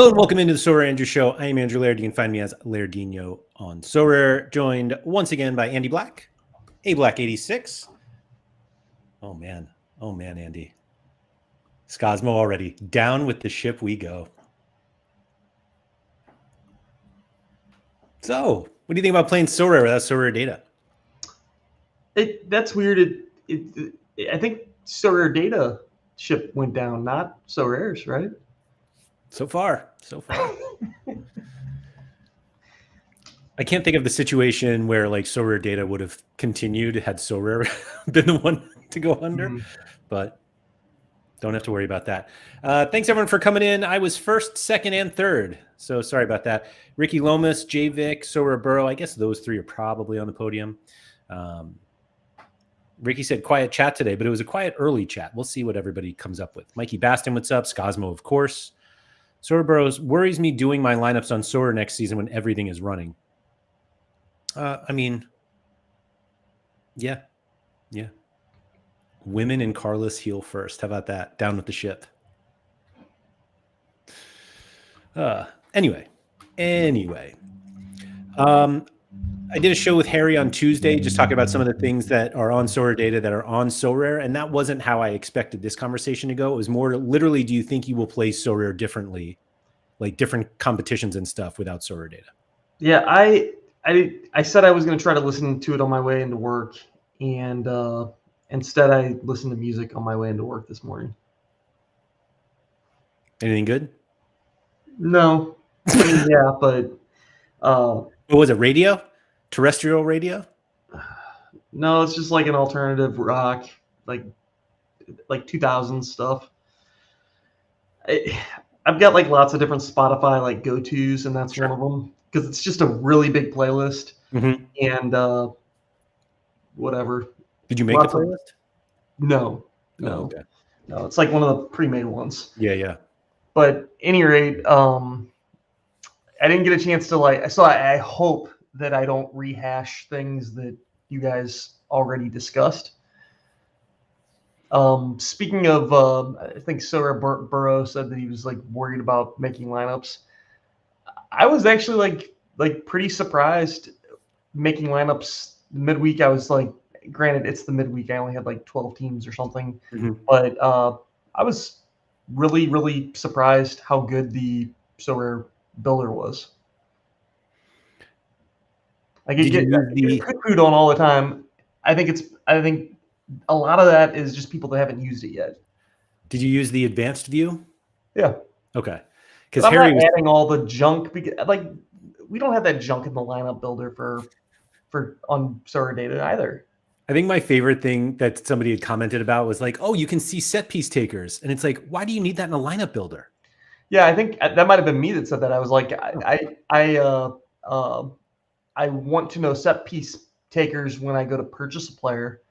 Hello and welcome into the SorareAndrews show. I am Andrew Laird. You can find me as Lairdino on Sorare, joined once again by Andy Black, Black86. Oh man, Andy. Scosmo already. Down with the ship we go. So, what do you think about playing Sorare without SorareData? That's weird. I think SorareData ship went down, not Sorare's, right? So far. I can't think of the situation where like SorareData would have continued had Sorare been the one to go under, but don't have to worry about that. Thanks everyone for coming in. I was first, second, and third, so sorry about that. Ricky Lomas, J Vic, Sorare Burrow. I guess those three are probably on the podium. Ricky said quiet chat today, but it was a quiet early chat. We'll see what everybody comes up with. Mikey Baston, what's up? Scosmo, of course. Sorare Burrows worries me doing my lineups on Sorare next season when everything is running. I mean, yeah. Women and Carlos heal first. How about that? Down with the ship. Anyway. I did a show with Harry on Tuesday, just talking about some of the things that are on SorareData that are on Sorare, and that wasn't how I expected this conversation to go. It was more literally, do you think you will play Sorare differently, like different competitions and stuff without SorareData? Yeah, I said I was going to try to listen to it on my way into work, and instead I listened to music on my way into work this morning. Anything good? No. I mean, yeah, but what was it, radio? Terrestrial radio? No, it's just like an alternative rock, like 2000s stuff. I've got like lots of different Spotify like go-tos, and that's one of them because it's just a really big playlist. And whatever. Did you make a playlist? No. Oh, okay. No, it's like one of the pre-made ones. Yeah. But at any rate, I didn't get a chance to so I hope that I don't rehash things that you guys already discussed. Speaking of, I think Sorare Burrow said that he was like worried about making lineups. I was actually like pretty surprised making lineups midweek. I was like, granted, it's the midweek. I only had like 12 teams or something, but I was really, really surprised how good the Sorare builder was. Like it gets poo-pooed on all the time. I think a lot of that is just people that haven't used it yet. Did you use the advanced view? Yeah. Okay. Because Harry was adding all the junk. Like we don't have that junk in the lineup builder for on SorareData either. I think my favorite thing that somebody had commented about was like, "Oh, you can see set piece takers," and it's like, why do you need that in a lineup builder? Yeah, I think that might have been me that said that. I was like, I want to know set piece takers when I go to purchase a player,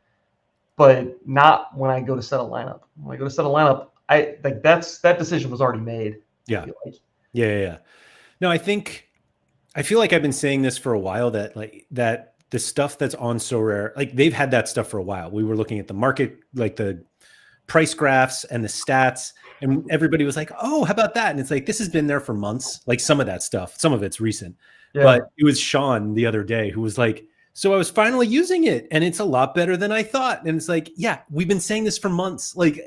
but not when I go to set a lineup. When I go to set a lineup, I like that decision was already made. Yeah. Yeah. No, I feel like I've been saying this for a while that the stuff that's on Sorare, like they've had that stuff for a while. We were looking at the market, like the price graphs and the stats, and everybody was like, "Oh, how about that?" And it's like, this has been there for months. Like some of that stuff, some of it's recent. Yeah. But it was Sean the other day who was like, "So I was finally using it, and it's a lot better than I thought." And it's like, yeah, we've been saying this for months. Like,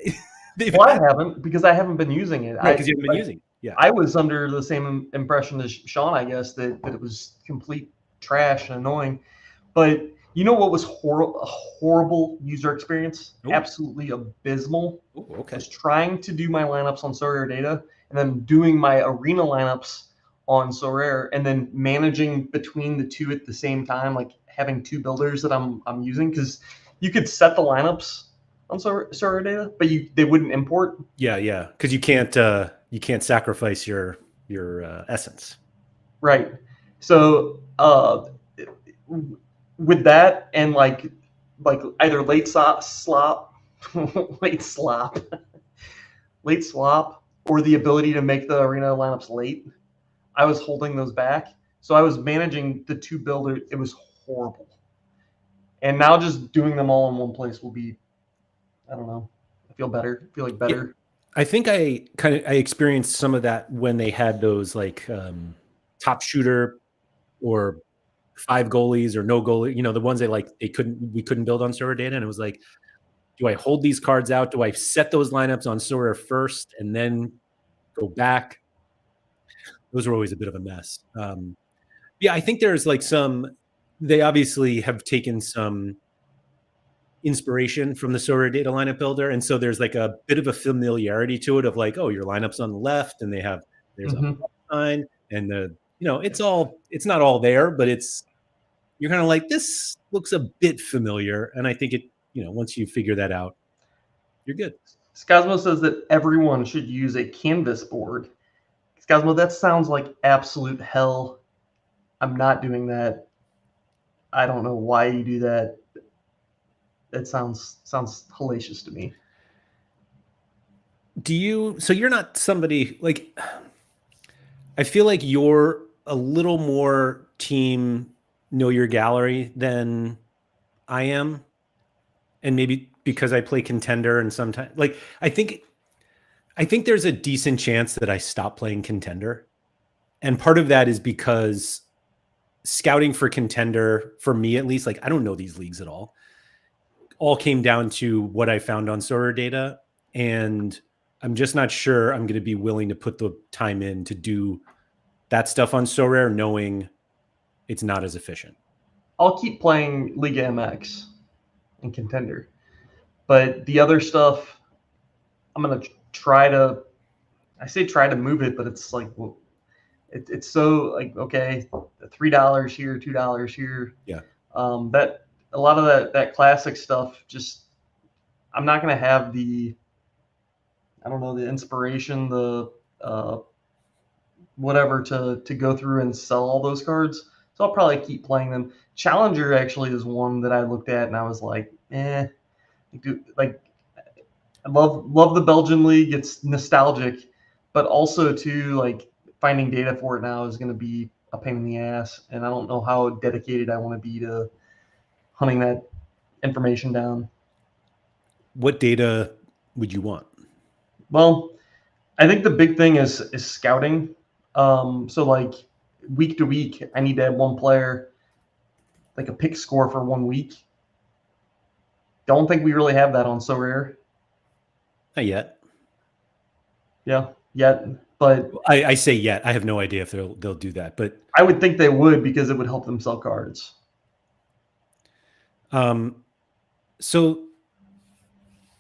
I haven't, because I haven't been using it. Because you haven't been using it. Yeah. I was under the same impression as Sean, I guess, that it was complete trash and annoying. But you know what was a horrible user experience? Ooh. Absolutely abysmal. Ooh, okay. Was trying to do my lineups on SorareData and then doing my arena lineups on Sorare and then managing between the two at the same time, like having two builders that I'm using, because you could set the lineups on SorareData, but they wouldn't import. Yeah, because you can't sacrifice your essence. Right. So with that and like either late swap, or the ability to make the arena lineups late, I was holding those back. So I was managing the two builders. It was horrible. And now just doing them all in one place will be, I don't know. I feel better. I feel like better. I think I experienced some of that when they had those like top shooter or 5 goalies or no goalie, the ones that like we couldn't build on SorareData, and it was like, do I hold these cards out? Do I set those lineups on Sorare first and then go back? Those are always a bit of a mess. Yeah, I think there's like they obviously have taken some inspiration from the SorareData lineup builder, and so there's like a bit of a familiarity to it of like, oh, your lineup's on the left, and there's a Mm-hmm. sign, and it's not all there, but you're kind of like, this looks a bit familiar, and I think once you figure that out, you're good. Scosmo says that everyone should use a canvas board. Scosmo, that sounds like absolute hell. I'm not doing that. I don't know why you do that. That sounds hellacious to me. So you're not somebody like, I feel like you're a little more team know your gallery than I am, and maybe because I play contender and sometimes like I think there's a decent chance that I stop playing contender. And part of that is because scouting for contender, for me at least, like I don't know these leagues at all came down to what I found on SorareData. And I'm just not sure I'm going to be willing to put the time in to do that stuff on Sorare, knowing it's not as efficient. I'll keep playing Liga MX and contender, but the other stuff, I'm gonna try to. I say try to move it, but it's like, well, it's so like, okay, $3 here, $2 here. Yeah. That a lot of that classic stuff, just I'm not gonna have the, I don't know, the inspiration, the uh, whatever to go through and sell all those cards. So I'll probably keep playing them. Challenger actually is one that I looked at and I was like, like I love the Belgian league. It's nostalgic, but also too like finding data for it now is going to be a pain in the ass, and I don't know how dedicated I want to be to hunting that information down. What data would you want? Well, I think the big thing is scouting. So like week to week, I need to have one player like a pick score for 1 week. Don't think we really have that on Sorare. Not yet. Yeah, yet, but I say yet. I have no idea if they'll do that, but I would think they would because it would help them sell cards. So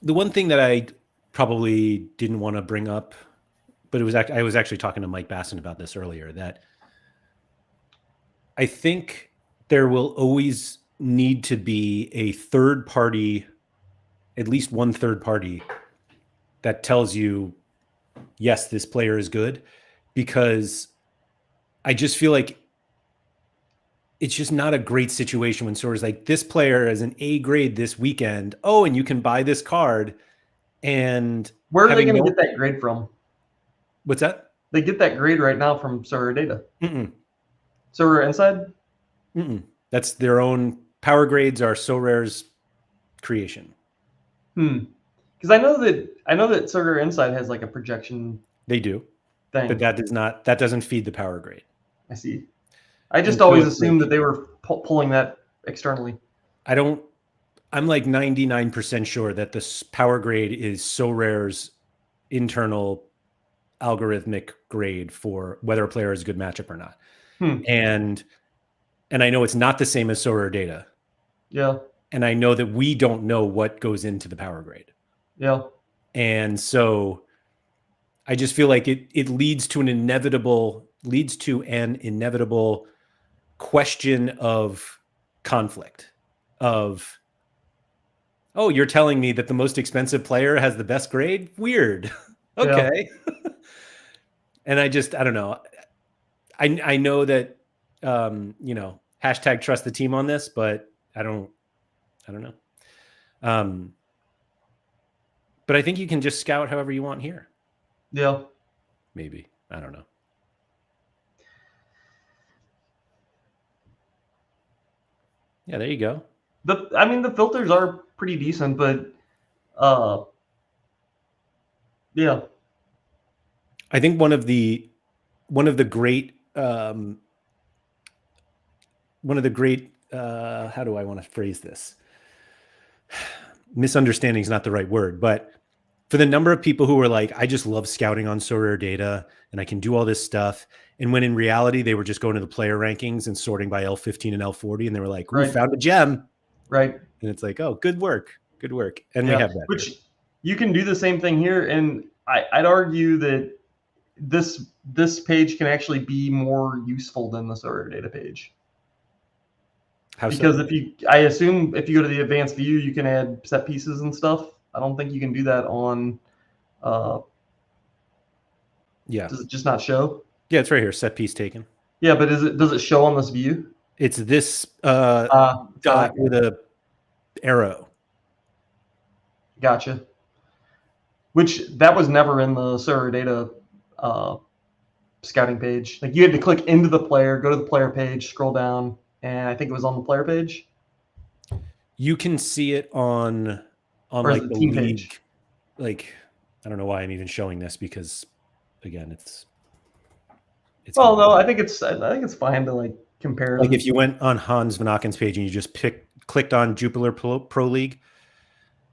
the one thing that I probably didn't want to bring up, but I was actually talking to Mike Basson about this earlier, that I think there will always need to be a third party, at least one third party, that tells you, yes, this player is good, because I just feel like it's just not a great situation when Sorare's like, this player is an A grade this weekend. Oh, and you can buy this card. And Where are they having going to no, get that grade from? what's that? They get that grade right now from SorareData. Mm-mm, Sorare Inside? mm-mm. That's their own power grades, are Sorare's creation. Because I know that Sorare Inside has like a projection They do, but thing. that doesn't feed the power grade. I see. I And just so always it's assumed like, that they were pulling that externally. I don't, I'm like 99% sure that this power grade is Sorare's internal algorithmic grade for whether a player is a good matchup or not. Hmm. And I know it's not the same as SorareData. Yeah. And I know that we don't know what goes into the power grade. Yeah. And so I just feel like it leads to an inevitable question of conflict of, oh, you're telling me that the most expensive player has the best grade? Weird. Yeah. Okay. And I don't know. I know that hashtag trust the team on this, but I don't know. But I think you can just scout however you want here. Yeah. Maybe. I don't know. Yeah, there you go. The filters are pretty decent, but uh Yeah. I think one of the great how do I want to phrase this? Misunderstanding is not the right word, but for the number of people who were like, I just love scouting on SorareData and I can do all this stuff. And when in reality, they were just going to the player rankings and sorting by L15 and L40. And they were like, ooh, Right. found a gem. Right. And it's like, oh, good work. Good work. And we Yeah. have that here. Which you can do the same thing here. And I'd argue that this page can actually be more useful than the SorareData page. How Because so? I assume if you go to the advanced view, you can add set pieces and stuff. I don't think you can do that on. Yeah. Does it just not show? Yeah, it's right here. Set piece taken. Yeah, but does it show on this view? It's this It's not like dot with a arrow. gotcha. Which that was never in the SorareData scouting page. Like you had to click into the player, go to the player page, scroll down, and I think it was on the player page. You can see it on Or is like it the team league. page? Like, I don't know why I'm even showing this because, again, it's Well, gonna no, be I think it's fine to like compare like them. if you went on Hans Van Aken's page and you just clicked on Jupiler Pro League,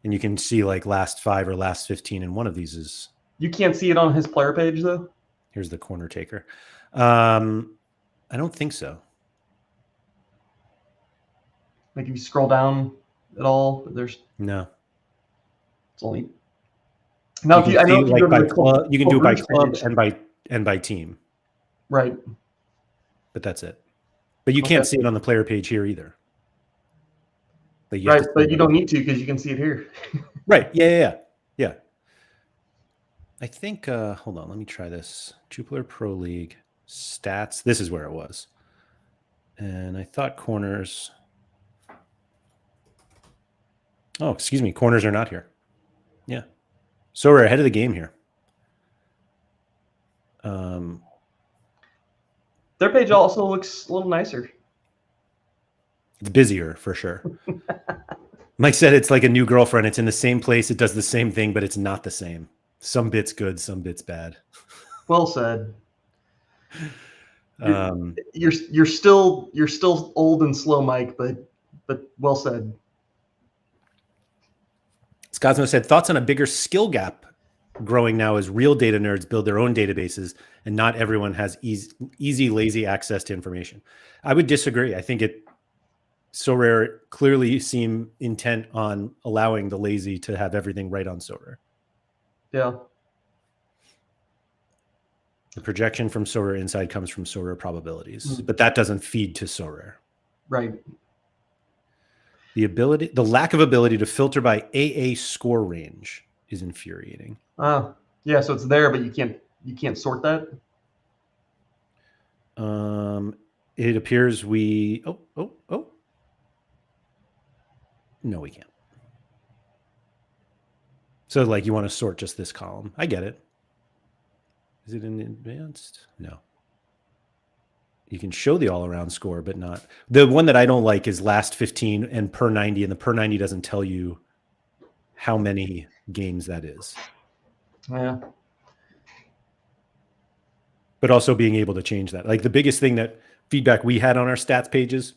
and you can see like last 5 or last 15, and one of these is You can't see it on his player page though. here's the corner taker. I don't think so. Like if you scroll down at all, there's No. it's only now. You If can you, I know see if you like go to by the club, you can do it by Bruce club page, and by team, right? but that's it. But you Okay, can't see it on the player page here either. Like you have right. to scroll But you down. don't need to because you can see it here. Right. Yeah. I think, hold on, let me try this. Jupiler Pro League stats. This is where it was. And I thought corners. Oh, excuse me. Corners are not here. Yeah. So we're ahead of the game here. Their page also looks a little nicer. It's busier for sure. Mike said it's like a new girlfriend. It's in the same place. It does the same thing, but it's not the same. Some bits good, some bits bad. Well said. Um, You're still old and slow, Mike, but well said. Scosmo said thoughts on a bigger skill gap growing now as real data nerds build their own databases and not everyone has easy lazy access to information. I would disagree. I think Sorare clearly seem intent on allowing the lazy to have everything right on Sorare. Yeah. The projection from Sorare inside comes from Sorare probabilities, but that doesn't feed to Sorare. Right. The lack of ability to filter by AA score range is infuriating. Yeah. So it's there, but you can't sort that. It appears we. Oh. No, we can't. So, like, you want to sort just this column. I get it. Is it in advanced? No. You can show the all-around score, but not. The one that I don't like is last 15 and per 90, and the per 90 doesn't tell you how many games that is. Yeah. But also being able to change that. Like the biggest thing that feedback we had on our stats pages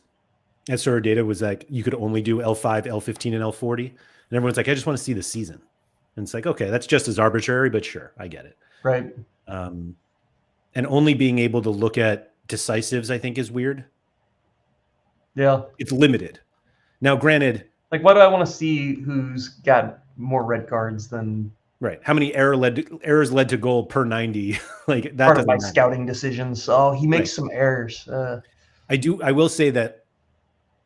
at SorareData was like you could only do L5, L15, and L40. And everyone's like, I just want to see the season. And it's like, okay, that's just as arbitrary, but sure, I get it. Right. And only being able to look at decisives, I think, is weird. Yeah. It's limited. Now, granted, like why do I want to see who's got more red cards than right? How many errors led to goal per 90? Like that part of doesn't my matter. scouting decisions? Oh, he makes Right. some errors. I will say that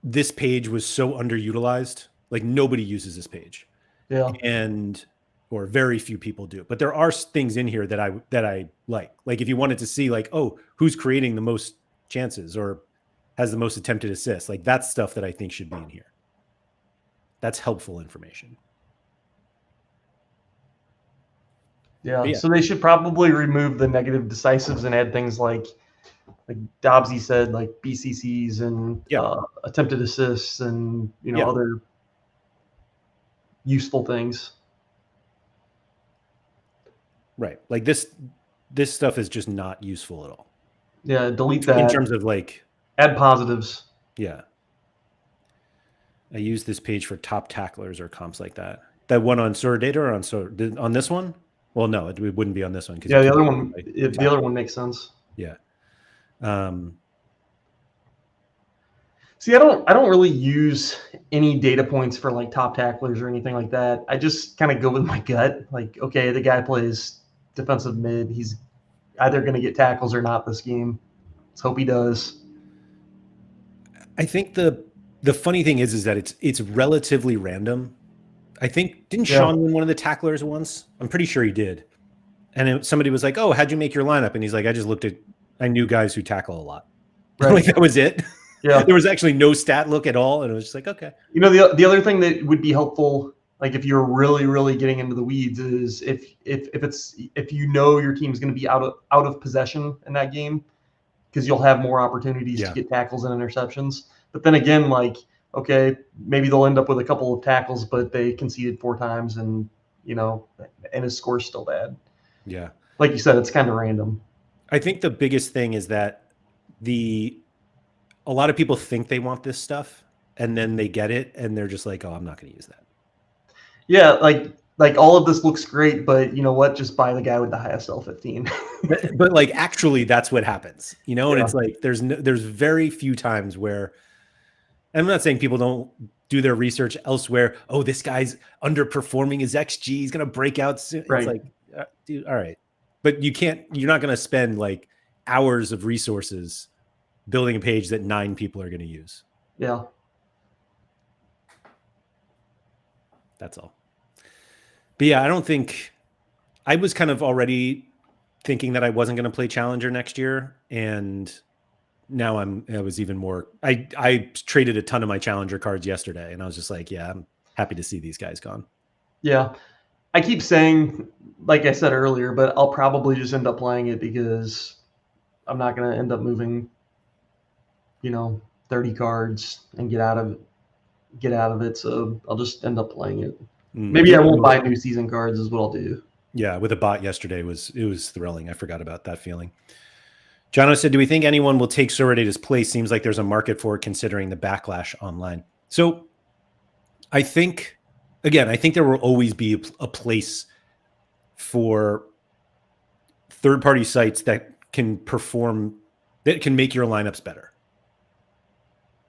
this page was so underutilized. Like nobody uses this page. Yeah. Or very few people do. But there are things in here that I like. Like if you wanted to see like, oh, who's creating the most chances or has the most attempted assists, like that's stuff that I think should be in here. That's helpful information. Yeah. So they should probably remove the negative decisives and add things like Dobbsy said, like BCCs and attempted assists and other useful things. Right. Like this stuff is just not useful at all. Yeah, delete In that. terms of like, Add positives. yeah. I use this page for top tacklers or comps like that. That one on SorareData or on this one? Well, no, it wouldn't be on this one because Yeah, you the can't other do one. it by The other one makes sense. Yeah. See, I don't really use any data points for like top tacklers or anything like that. I just kind of go with my gut. Like, okay, the guy plays defensive mid. He's either going to get tackles or not this game. Let's hope he does. I think the funny thing is that it's relatively random. I think didn't Yeah. Sean win one of the tacklers once? I'm pretty sure he did. And somebody was like, "Oh, how'd you make your lineup?" And he's like, I knew guys who tackle a lot. Right. Like that was it. Yeah. There was actually no stat look at all, and it was just like, okay. You know, the other thing that would be helpful, like if you're really getting into the weeds, is if you know your team's going to be out of possession in that game, because you'll have more opportunities to get tackles and interceptions. But then again, like, okay, maybe they'll end up with a couple of tackles, but they conceded 4 times, and his score's still bad. Yeah. Like you said, it's kind of random. I think the biggest thing is that a lot of people think they want this stuff, and then they get it, and they're just like, "Oh, I'm not going to use that." Yeah, like all of this looks great, but you know what? Just buy the guy with the highest L15. but like actually, that's what happens, And Yeah. it's like there's very few times where. And I'm not saying people don't do their research elsewhere. Oh, this guy's underperforming his XG. He's going to break out soon. Right. It's like, dude, all right. But you're not going to spend like hours of resources building a page that 9 people are going to use. Yeah. That's all. But yeah, I was kind of already thinking that I wasn't going to play Challenger next year. And now I was even more, I traded a ton of my Challenger cards yesterday, and I was just like, yeah, I'm happy to see these guys gone. Yeah. I keep saying, like I said earlier, but I'll probably just end up playing it because I'm not going to end up moving, 30 cards and get out of it. So I'll just end up playing it. Maybe I won't buy new season cards is what I'll do. Yeah. With a bot yesterday, it was thrilling. I forgot about that feeling. Jono said, do we think anyone will take SorareData's place? Seems like there's a market for it considering the backlash online. So I think there will always be a place for third-party sites that can make your lineups better.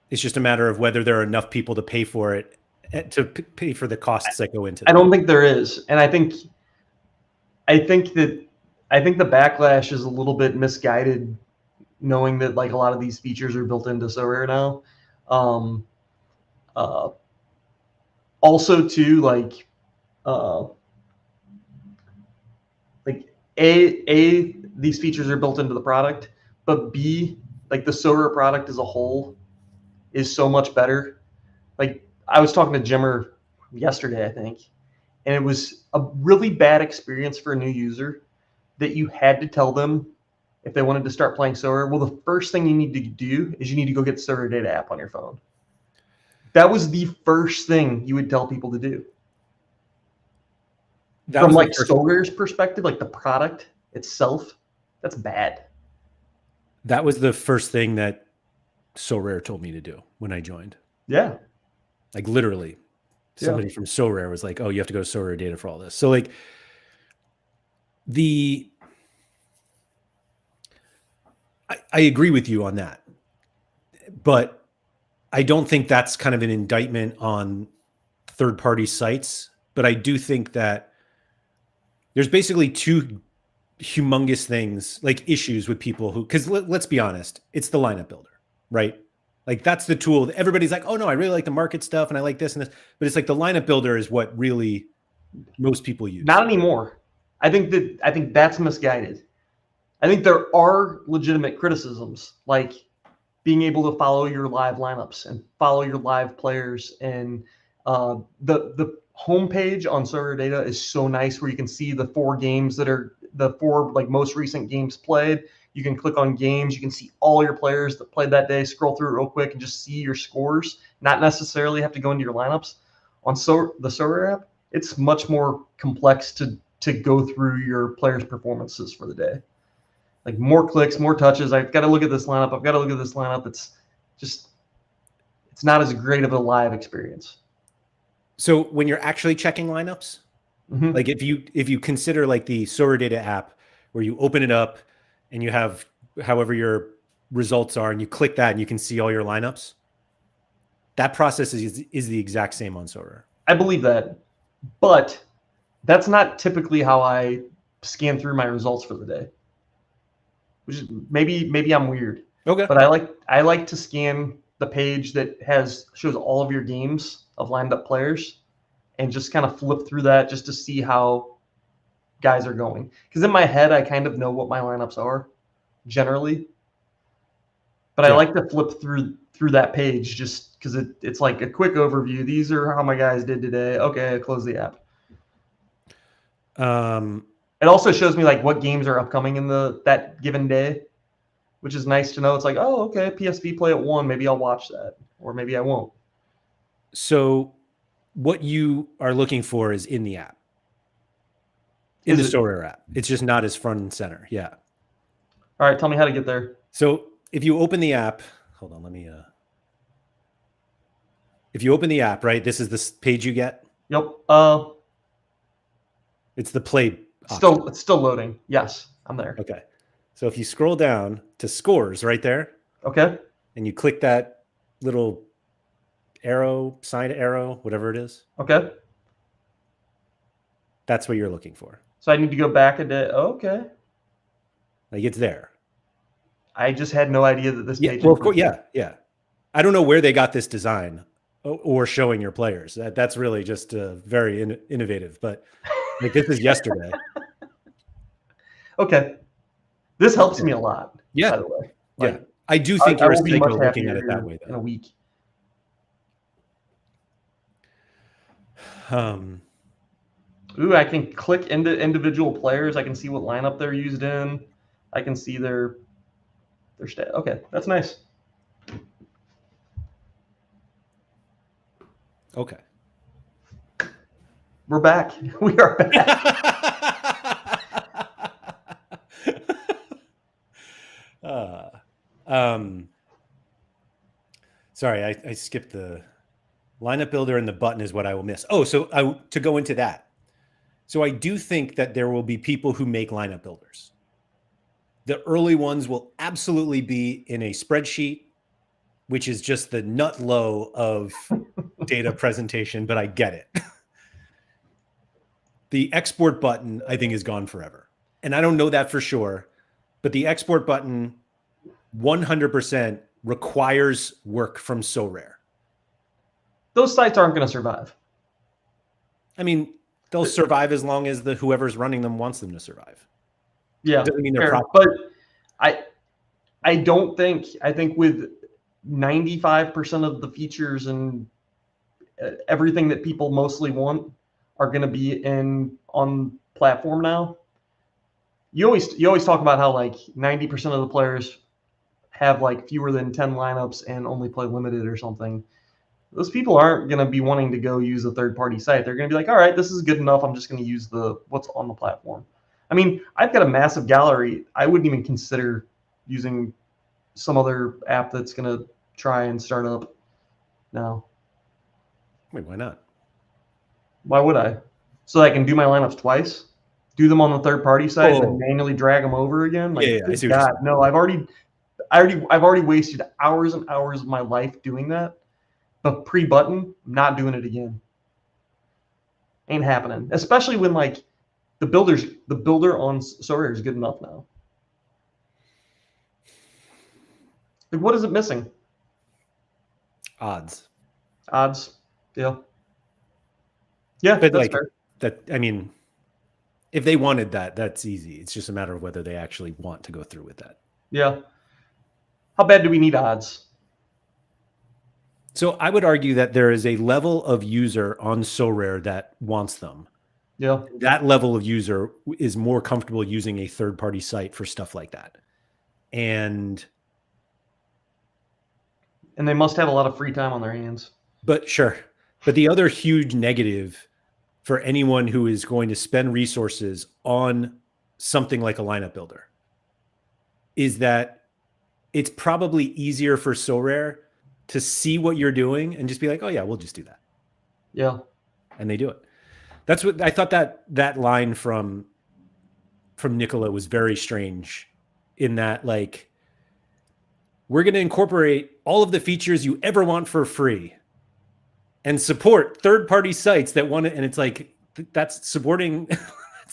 It's just a matter of whether there are enough people to pay for it, to pay for the costs that go into it. I don't think there is. And I think the backlash is a little bit misguided, knowing that like a lot of these features are built into Sorare now. Also too, like these features are built into the product, but B, like the Sorare product as a whole is so much better. Like I was talking to Jimmer yesterday, I think, and it was a really bad experience for a new user that you had to tell them if they wanted to start playing Sorare, well, the first thing you need to do is you need to go get the SorareData app on your phone. That was the first thing you would tell people to do. From like Sorare's perspective, like the product itself, that's bad. That was the first thing that Sorare told me to do when I joined. Yeah. Like literally, somebody from Sorare was like, "Oh, you have to go to SorareData for all this." So like I agree with you on that, but I don't think that's kind of an indictment on third-party sites. But I do think that there's basically 2 humongous things, like issues with people who, because let's be honest, it's the lineup builder, right? Like that's the tool. Everybody's like, oh no, I really like the market stuff and I like this and this, but it's like the lineup builder is what really most people use. Not anymore. I think that's misguided. I think there are legitimate criticisms, like being able to follow your live lineups and follow your live players. And the homepage on SorareData is so nice, where you can see the 4 games that are the 4 like most recent games played. You can click on games. You can see all your players that played that day. Scroll through it real quick and just see your scores. Not necessarily have to go into your lineups. On the Sorare app, it's much more complex to to go through your players' performances for the day. Like more clicks, more touches. I've got to look at this lineup. I've got to look at this lineup. It's not as great of a live experience. So when you're actually checking lineups, like if you consider like the SorareData app where you open it up and you have however your results are and you click that and you can see all your lineups, that process is the exact same on Sorare. I believe that, but that's not typically how I scan through my results for the day. Which is maybe I'm weird. Okay. But I like to scan the page that shows all of your games of lined up players and just kind of flip through that just to see how guys are going. Because in my head I kind of know what my lineups are generally. But I like to flip through that page just because it's like a quick overview. These are how my guys did today. Okay, I close the app. It also shows me like what games are upcoming in that given day, which is nice to know. It's like, oh, okay, PSV play at 1. Maybe I'll watch that, or maybe I won't. So what you are looking for is in the app. In the Sorare app. It's just not as front and center. Yeah. All right, tell me how to get there. So if you open the app, hold on, let me if you open the app, right, this is this page you get? Yep. It's the play option. It's still loading. Yes, I'm there. Okay. So if you scroll down to scores right there. Okay. And you click that little arrow, side arrow, whatever it is. Okay. That's what you're looking for. So I need to go back a day. Okay. Like it's there. I just had no idea that this page. Well, of course, yeah. I don't know where they got this design or showing your players. That's really just very innovative. But like this is yesterday. Okay. This helps me a lot. Yeah. By the way. Like, yeah. I do think you're a psycho looking at it that way, though. In a week. Ooh, I can click into individual players. I can see what lineup they're used in. I can see their stat. Okay, that's nice. Okay. We're back. We are back. Sorry, I skipped the lineup builder, and the button is what I will miss. Oh, so to go into that. So I do think that there will be people who make lineup builders. The early ones will absolutely be in a spreadsheet, which is just the nut low of data presentation, but I get it. The export button, I think, is gone forever. And I don't know that for sure, but the export button 100% requires work from Sorare. Those sites aren't going to survive. I mean, they'll survive as long as whoever's running them wants them to survive. Yeah, doesn't mean they're but I don't think. I think with 95% of the features and everything that people mostly want are going to be on platform now. You always talk about how like 90% of the players have like fewer than 10 lineups and only play limited or something. Those people aren't going to be wanting to go use a third-party site. They're going to be like, all right, this is good enough. I'm just going to use what's on the platform. I mean, I've got a massive gallery. I wouldn't even consider using some other app that's going to try and start up now. Wait, why not? Why would I? So I can do my lineups twice, do them on the third-party site, and then manually drag them over again. Like, yeah, I see God, no, I've already wasted hours and hours of my life doing that. But pre-button, not doing it again. Ain't happening. Especially when like the builder on Sorare is good enough now. Like, what is it missing? Odds. Yeah. Yeah, but that's like fair. That. I mean, if they wanted that, that's easy. It's just a matter of whether they actually want to go through with that. Yeah. How bad do we need odds? So I would argue that there is a level of user on Sorare that wants them. Yeah. That level of user is more comfortable using a third-party site for stuff like that. And they must have a lot of free time on their hands. But sure. But the other huge negative for anyone who is going to spend resources on something like a lineup builder is that it's probably easier for Sorare to see what you're doing and just be like, oh yeah, we'll just do that. Yeah. And they do it. That's what I thought that line from Nicola was very strange in that, like, we're going to incorporate all of the features you ever want for free and support third-party sites that want it. And it's like, that's supporting.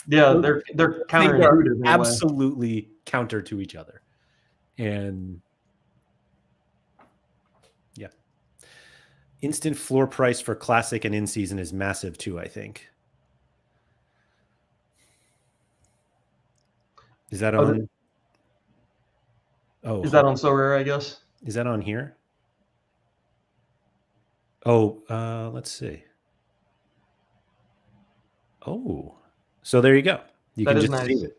Yeah, they're counterintuitive in a way. Absolutely counter to each other. And yeah. Instant floor price for classic and in season is massive too, I think. Is that on? Oh, is that on Sorare, I guess? Is that on here? Oh, let's see. Oh, so there you go. You can just see it.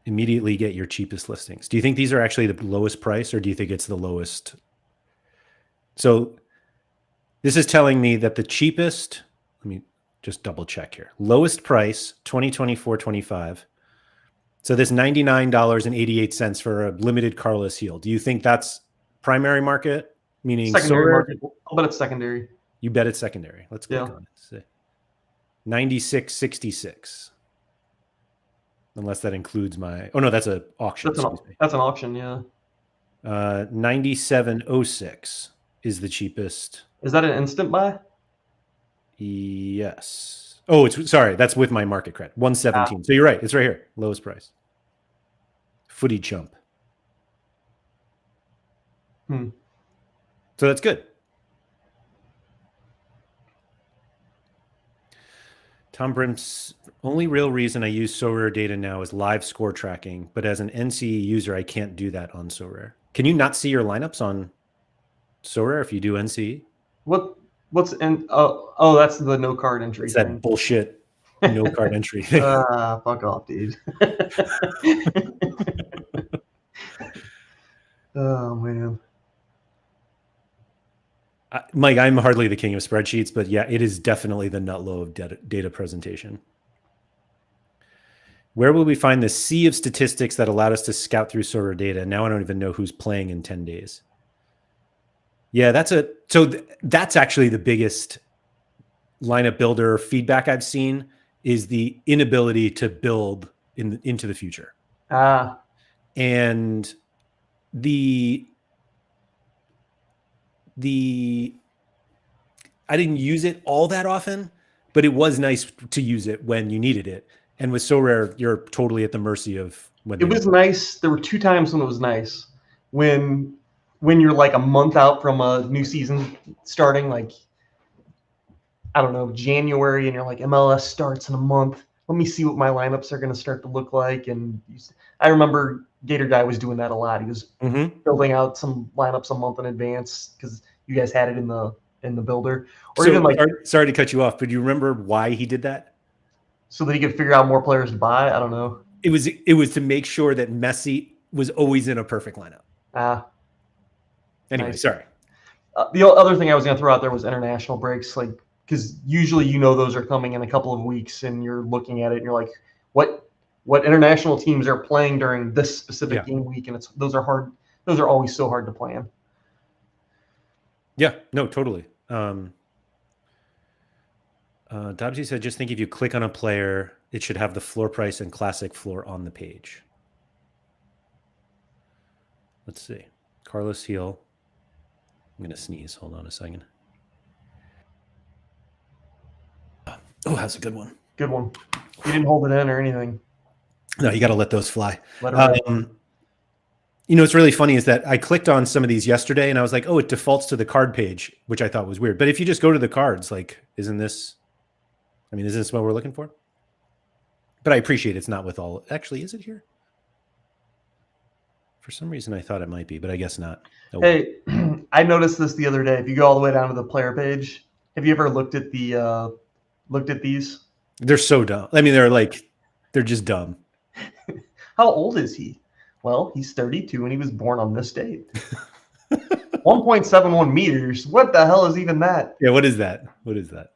Immediately get your cheapest listings. Do you think these are actually the lowest price, or do you think it's the lowest? So this is telling me that the cheapest, let me just double check here. Lowest price, 2024-25. So this $99.88 for a limited Carlos heel. Do you think that's primary market? Meaning secondary market. I'll bet it's secondary. You bet it's secondary. Let's click on it. 96.66. Unless that includes my, oh no, that's an auction. That's an auction, yeah. 97.06 is the cheapest. Is that an instant buy? Yes. Oh, it's sorry. That's with my market credit. 117. So you're right. It's right here. Lowest price. Footy chump. So that's good. Tom Brim's only real reason I use SorareData now is live score tracking, but as an NCE user, I can't do that on Sorare. Can you not see your lineups on Sorare if you do NCE? What's in? Oh, that's the no card entry. It's that bullshit no card entry thing. Fuck off, dude. Oh man. Mike, I'm hardly the king of spreadsheets, but yeah, it is definitely the nutlow of data presentation. Where will we find the sea of statistics that allowed us to scout through SorareData? Now I don't even know who's playing in 10 days. Yeah, that's actually the biggest lineup builder feedback I've seen is the inability to build into the future. And I didn't use it all that often, but it was nice to use it when you needed it. And with Sorare, you're totally at the mercy of when it was nice. There were 2 times when it was nice. When you're like a month out from a new season starting, like, I don't know, January, and you're like, MLS starts in a month. Let me see what my lineups are going to start to look like. And I remember Gator Guy was doing that a lot. He was building out some lineups a month in advance because you guys had it in the builder. Or so, even like, sorry to cut you off, but do you remember why he did that? So that he could figure out more players to buy? I don't know. It was to make sure that Messi was always in a perfect lineup. Anyway, nice. Sorry. The other thing I was going to throw out there was international breaks, like, because usually those are coming in a couple of weeks, and you're looking at it and you're like, what international teams are playing during this specific game week, and those are hard. Those are always so hard to plan. Yeah, no, totally. Dobbsy said, just think if you click on a player, it should have the floor price and classic floor on the page. Let's see. Carlos Heel. I'm going to sneeze. Hold on a second. Oh, that's a good one. Good one. You didn't hold it in or anything. No, you got to let those fly. Let it rip. What's really funny is that I clicked on some of these yesterday and I was like, oh, it defaults to the card page, which I thought was weird. But if you just go to the cards, like, isn't this what we're looking for? But I appreciate it's not with all. Actually, is it here? For some reason, I thought it might be, but I guess not. Oh, hey, I noticed this the other day. If you go all the way down to the player page, have you ever looked at these? They're so dumb. I mean, they're just dumb. How old is he? Well, he's 32 and he was born on this date. 1.71 meters. What the hell is even that? Yeah, what is that? What is that?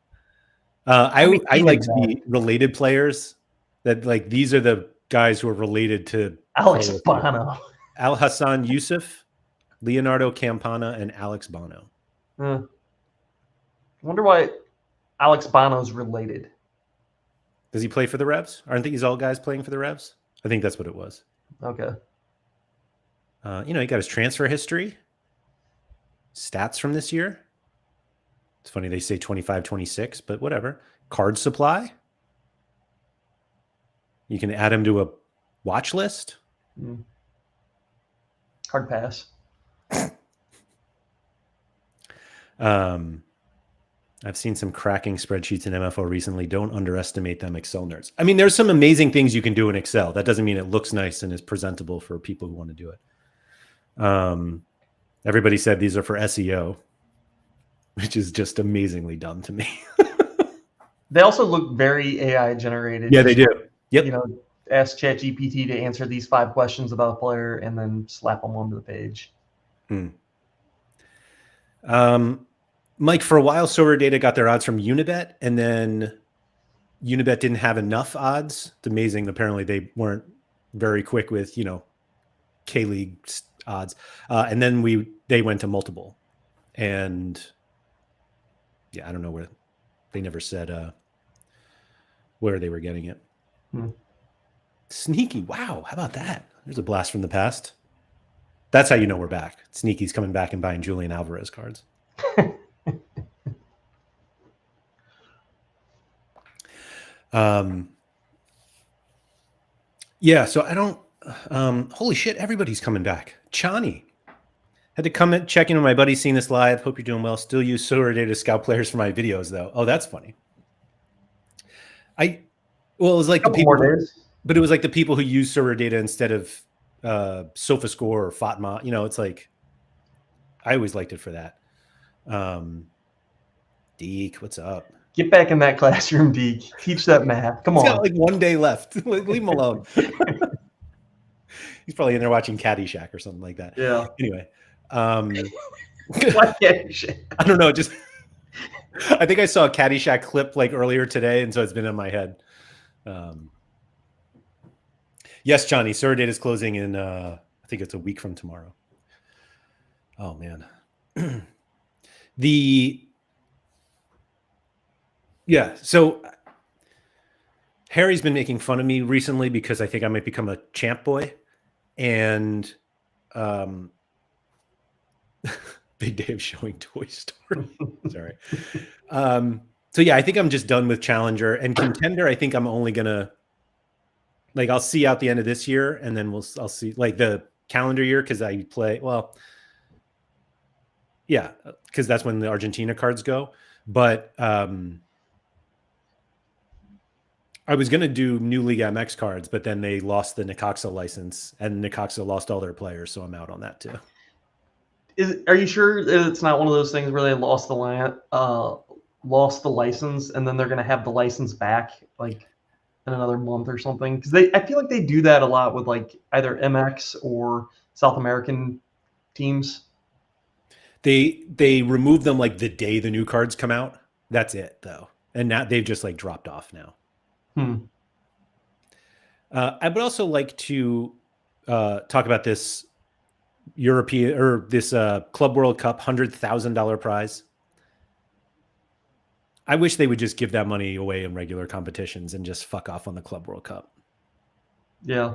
I hated liked that. the related players that like these are the guys who are related to Alex Carlos. Bono. Al Hassan Yusuf, Leonardo Campana, and Alex Bono. I wonder why Alex Bono's related. Does he play for the Revs? Aren't these all guys playing for the Revs? I think that's what it was. Okay. He got his transfer history, stats from this year. It's funny they say 25, 26, but whatever. Card supply. You can add him to a watch list. Hard pass. I've seen some cracking spreadsheets in MFO recently. Don't underestimate them, Excel nerds. I mean, there's some amazing things you can do in Excel. That doesn't mean it looks nice and is presentable for people who want to do it. Everybody said these are for SEO, which is just amazingly dumb to me. They also look very AI generated. Yeah, they do. Yep. You know, ask ChatGPT to answer these 5 questions about a player and then slap them onto the page. Mike, for a while, SorareData got their odds from Unibet, and then Unibet didn't have enough odds. It's amazing. Apparently, they weren't very quick with K-League odds, and then they went to multiple, and yeah, I don't know where they never said where they were getting it. Sneaky, wow! How about that? There's a blast from the past. That's how you know we're back. Sneaky's coming back and buying Julian Alvarez cards. Yeah, so I don't holy shit, everybody's coming back. Chani had to come and check in with my buddy seeing this live. Hope you're doing well. Still use SorareData to scout players for my videos though. Oh, that's funny. It was like the people, but it was like the people who use SorareData instead of SofaScore or Fatma. It's like I always liked it for that. Deke, what's up? Get back in that classroom, Deke. Teach that math. Come on. He's got like 1 day left. Leave him alone. He's probably in there watching Caddyshack or something like that. Yeah. Anyway. What Caddyshack? I don't know. Just I think I saw a Caddyshack clip like earlier today, and so it's been in my head. Yes, Johnny, SorareData is closing in I think it's a week from tomorrow. Oh man. So Harry's been making fun of me recently because I think I might become a champ boy. And Big Dave showing Toy Story. Sorry. So yeah, I think I'm just done with Challenger and Contender. I think I'm only gonna I'll see out the end of this year, and then I'll see like the calendar year because I play because that's when the Argentina cards go. But I was going to do New League MX cards, but then they lost the Necaxa license, and Necaxa lost all their players, so I'm out on that too. Are you sure it's not one of those things where they lost the license, and then they're going to have the license back like in another month or something? Because I feel like they do that a lot with like either MX or South American teams. They remove them like the day the new cards come out. That's it though, and now they've just like dropped off now. I would also like to talk about this European or this Club World Cup $100,000 prize. I wish they would just give that money away in regular competitions and just fuck off on the Club World Cup. Yeah.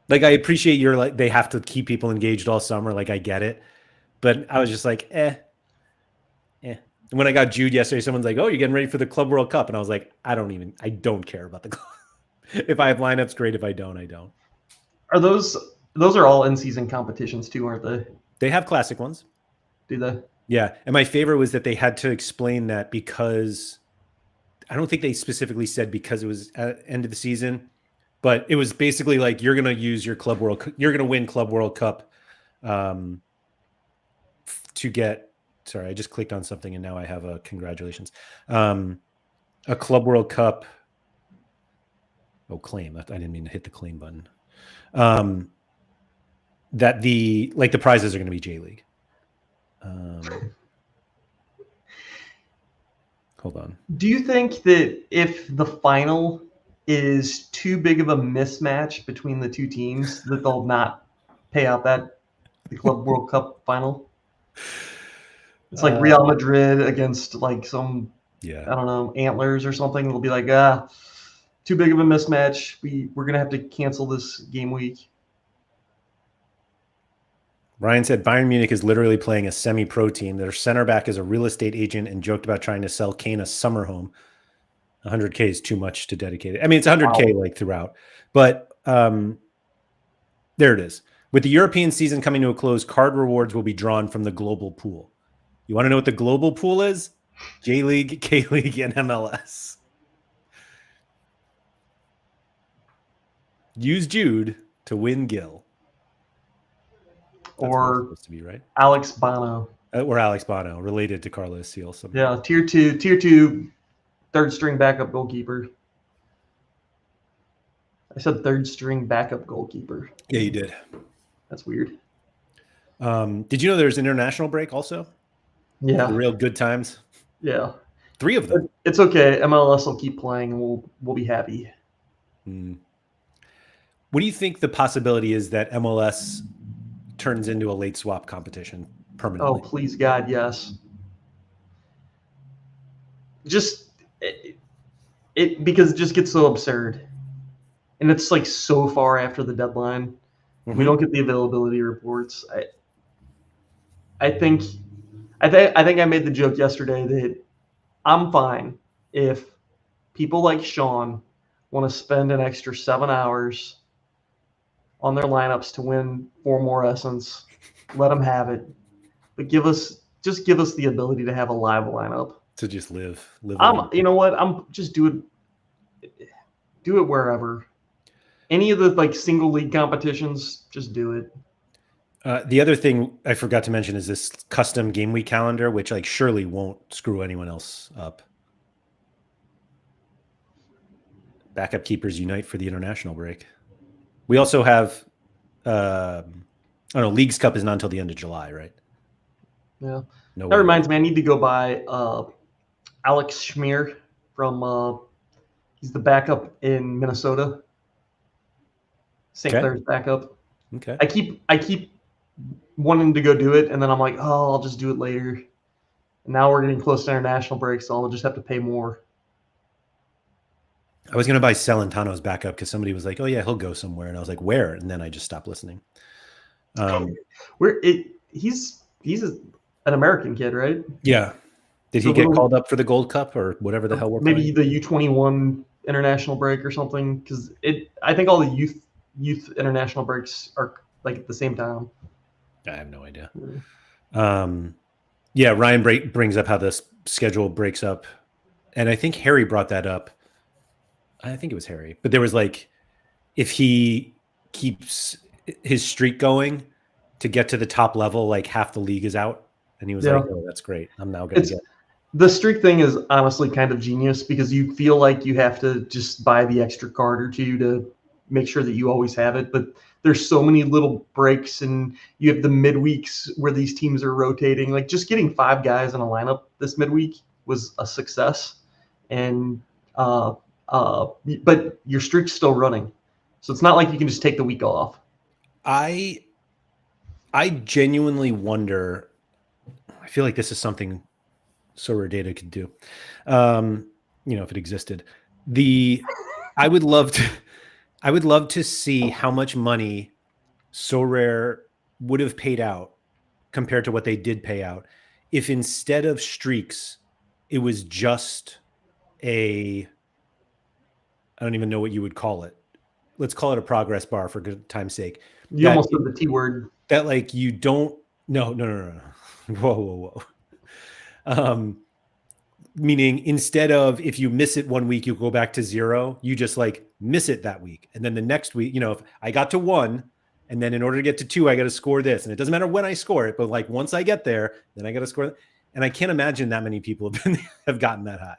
Like I appreciate they have to keep people engaged all summer. Like I get it, but I was just like, eh. And when I got Jude yesterday, someone's like, "Oh, you're getting ready for the Club World Cup," and I was like, I don't care about the club. If I have lineups, great. If I don't, I don't. Are those are all in-season competitions too, aren't they? They have classic ones. Do they? Yeah. And my favorite was that they had to explain that because I don't think they specifically said because it was at end of the season, but it was basically like you're going to use your you're going to win Club World Cup to get. Sorry, I just clicked on something and now I have a congratulations. A Club World Cup. Oh, claim. I didn't mean to hit the claim button. That the prizes are going to be J League. Hold on. Do you think that if the final is too big of a mismatch between the two teams, that they'll not pay out the Club World Cup final? It's like Real Madrid against like some, Yeah. I don't know, Antlers or something. It'll be like, too big of a mismatch. We're gonna have to cancel this game week. Ryan said Bayern Munich is literally playing a semi-pro team. Their center back is a real estate agent and joked about trying to sell Kane a summer home. 100K is too much to dedicate it. I mean, it's 100K like throughout, but there it is. With the European season coming to a close, card rewards will be drawn from the global pool. You want to know what the global pool is? J League, K League, and MLS. Use Jude to win Gil. That's what it's supposed to be, right? Alex Bono. Or Alex Bono, related to Carlos Seal. Yeah, tier two, third string backup goalkeeper. I said third string backup goalkeeper. Yeah, you did. That's weird. Did you know there's an international break also? Yeah. For the real good times? Yeah. 3 of them. It's okay. MLS will keep playing and we'll be happy. What do you think the possibility is that MLS turns into a late swap competition permanently? Oh, please God, yes. Just it because it just gets so absurd. And it's like so far after the deadline. We don't get the availability reports. I think I made the joke yesterday that I'm fine if people like Sean want to spend an extra 7 hours on their lineups to win 4 more essence. Let them have it, but give us the ability to have a live lineup. To just live. You know what? I'm just do it wherever. Any of the like single league competitions, just do it. The other thing I forgot to mention is this custom game week calendar, which like surely won't screw anyone else up. Backup keepers unite for the international break. We also have, I don't know, Leagues Cup is not until the end of July, right? Yeah. That reminds me, I need to go buy Alex Schmier from. He's the backup in Minnesota. St. Clair's backup. Okay. I keep wanting to go do it, and then I'm like, oh, I'll just do it later. And now we're getting close to international break, so I'll just have to pay more. I was going to buy Celentano's backup because somebody was like, oh, yeah, he'll go somewhere. And I was like, where? And then I just stopped listening. He's an American kid, right? Yeah. Did he get called up for the Gold Cup or whatever the hell we're maybe playing? The U21 international break or something? Because I think all the youth international breaks are like at the same time. I have no idea. Yeah, Ryan brings up how the schedule breaks up. And I think Harry brought that up. I think it was Harry. But there was like, if he keeps his streak going to get to the top level, like half the league is out. And he was like, oh, that's great. I'm now going to get. The streak thing is honestly kind of genius because you feel like you have to just buy the extra card or two to make sure that you always have it. But there's so many little breaks, and you have the midweeks where these teams are rotating. Like just getting 5 guys in a lineup this midweek was a success. And but your streak's still running, so it's not like you can just take the week off. I genuinely wonder. I feel like this is something SorareData could do. If it existed. I would love to see how much money Sorare would have paid out compared to what they did pay out if instead of streaks, it was just I don't even know what you would call it. Let's call it a progress bar for good time's sake. You almost said the T word. That like you don't. No. Whoa. Meaning instead of if you miss it one week, you go back to 0, you just like miss it that week. And then the next week, if I got to 1 and then in order to get to 2, I got to score this. And it doesn't matter when I score it, but like once I get there, then I got to score. And I can't imagine that many people have gotten that high.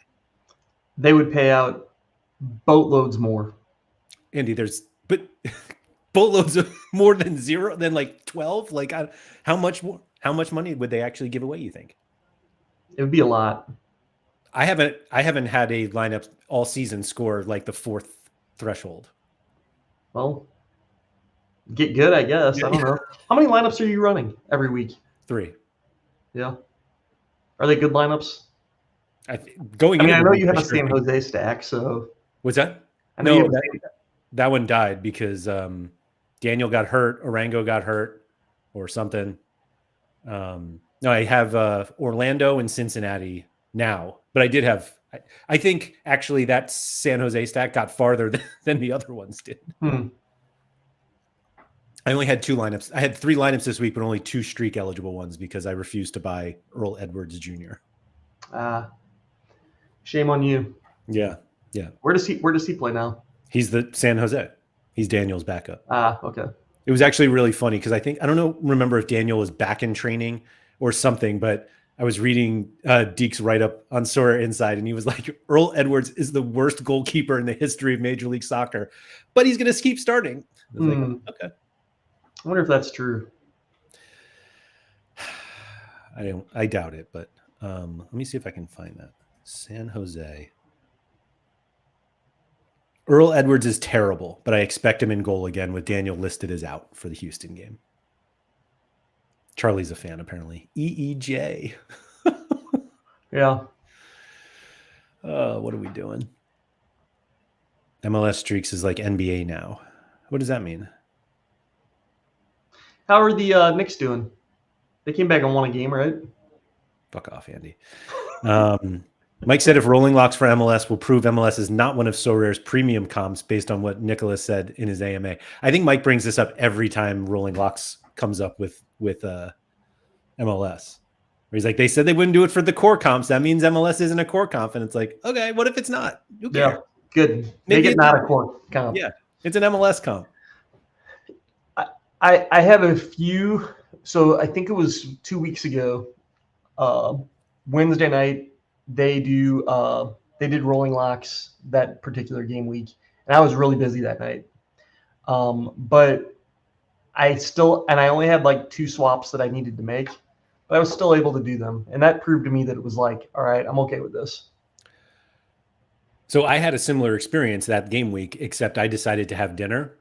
They would pay out boatloads more. Andy, but boatloads of more than 0, than like 12. Like how much money would they actually give away, you think? It would be a lot. I haven't had a lineup all season score like the 4th threshold. Well, get good, I guess. Yeah. I don't know. How many lineups are you running every week? 3. Yeah. Are they good lineups? Going I mean, into I the know week, you I have a sure San think. Jose stack, so What's that? I know you No, have a San. that one died because Daniel got hurt, Orango got hurt, or something. No, I have Orlando and Cincinnati now, but I did have. I think actually that San Jose stack got farther than the other ones did. I only had 2 lineups. I had 3 lineups this week, but only 2 streak eligible ones because I refused to buy Earl Edwards Jr. Shame on you. Yeah, yeah. Where does he play now? He's the San Jose. He's Daniel's backup. Okay. It was actually really funny because I don't remember if Daniel was back in training or something, but I was reading Deke's write up on Sorare Inside, and he was like, Earl Edwards is the worst goalkeeper in the history of Major League Soccer, but he's going to keep starting. I was like, okay. I wonder if that's true. I doubt it, but let me see if I can find that. San Jose. Earl Edwards is terrible, but I expect him in goal again with Daniel listed as out for the Houston game. Charlie's a fan, apparently. EEJ. Yeah. What are we doing? MLS streaks is like NBA now. What does that mean? How are the Knicks doing? They came back and won a game, right? Fuck off, Andy. Mike said if rolling locks for MLS will prove MLS is not one of Sorare's premium comps based on what Nicholas said in his AMA. I think Mike brings this up every time rolling locks comes up with MLS. Where he's like, they said they wouldn't do it for the core comps. That means MLS isn't a core comp. And it's like, okay, what if it's not? Who cares? Yeah, good. Maybe Make it not a core comp. Yeah, it's an MLS comp. I have a few. So I think it was 2 weeks ago, Wednesday night. They did rolling locks that particular game week, and I was really busy that night. But I only had like 2 swaps that I needed to make, but I was still able to do them, and that proved to me that it was like, all right, I'm okay with this. So I had a similar experience that game week, except I decided to have dinner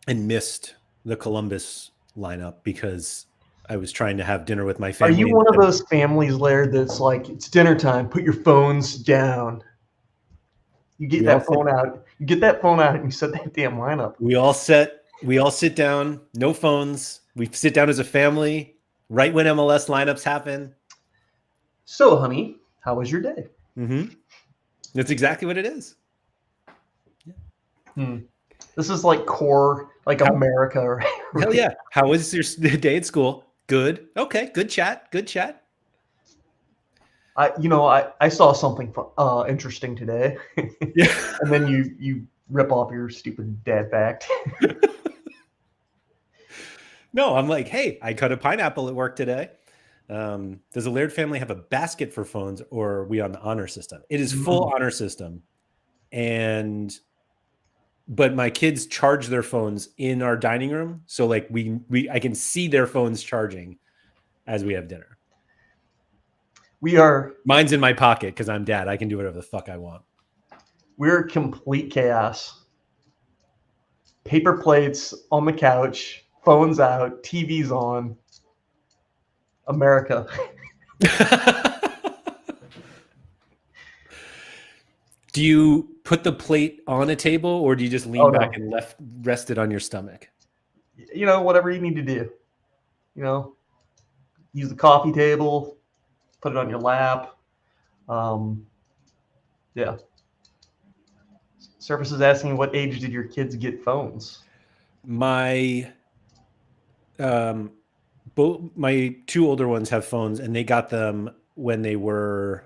and missed the Columbus lineup because I was trying to have dinner with my family. Are you one of those families, Laird, that's like, it's dinner time, put your phones down? You get that phone out. You get that phone out and you set that damn lineup. We all sit down, no phones. We sit down as a family right when MLS lineups happen. So, honey, how was your day? Mm-hmm. That's exactly what it is. Yeah. This is like core, like America. Right? Hell yeah. How was your day at school? Good. Okay. Good chat. Good chat. I saw something interesting today. Yeah. And then you rip off your stupid dad fact. No, I'm like, hey, I cut a pineapple at work today. Does the Laird family have a basket for phones, or are we on the honor system? It is full honor system. But my kids charge their phones in our dining room. So like I can see their phones charging as we have dinner. Mine's in my pocket because I'm dad. I can do whatever the fuck I want. We're complete chaos. Paper plates on the couch, phones out, TV's on. America. Do you put the plate on a table, or do you just lean back and rest it on your stomach? Whatever you need to do. Use the coffee table, put it on your lap. Yeah. Surface is asking, what age did your kids get phones? My 2 older ones have phones, and they got them when they were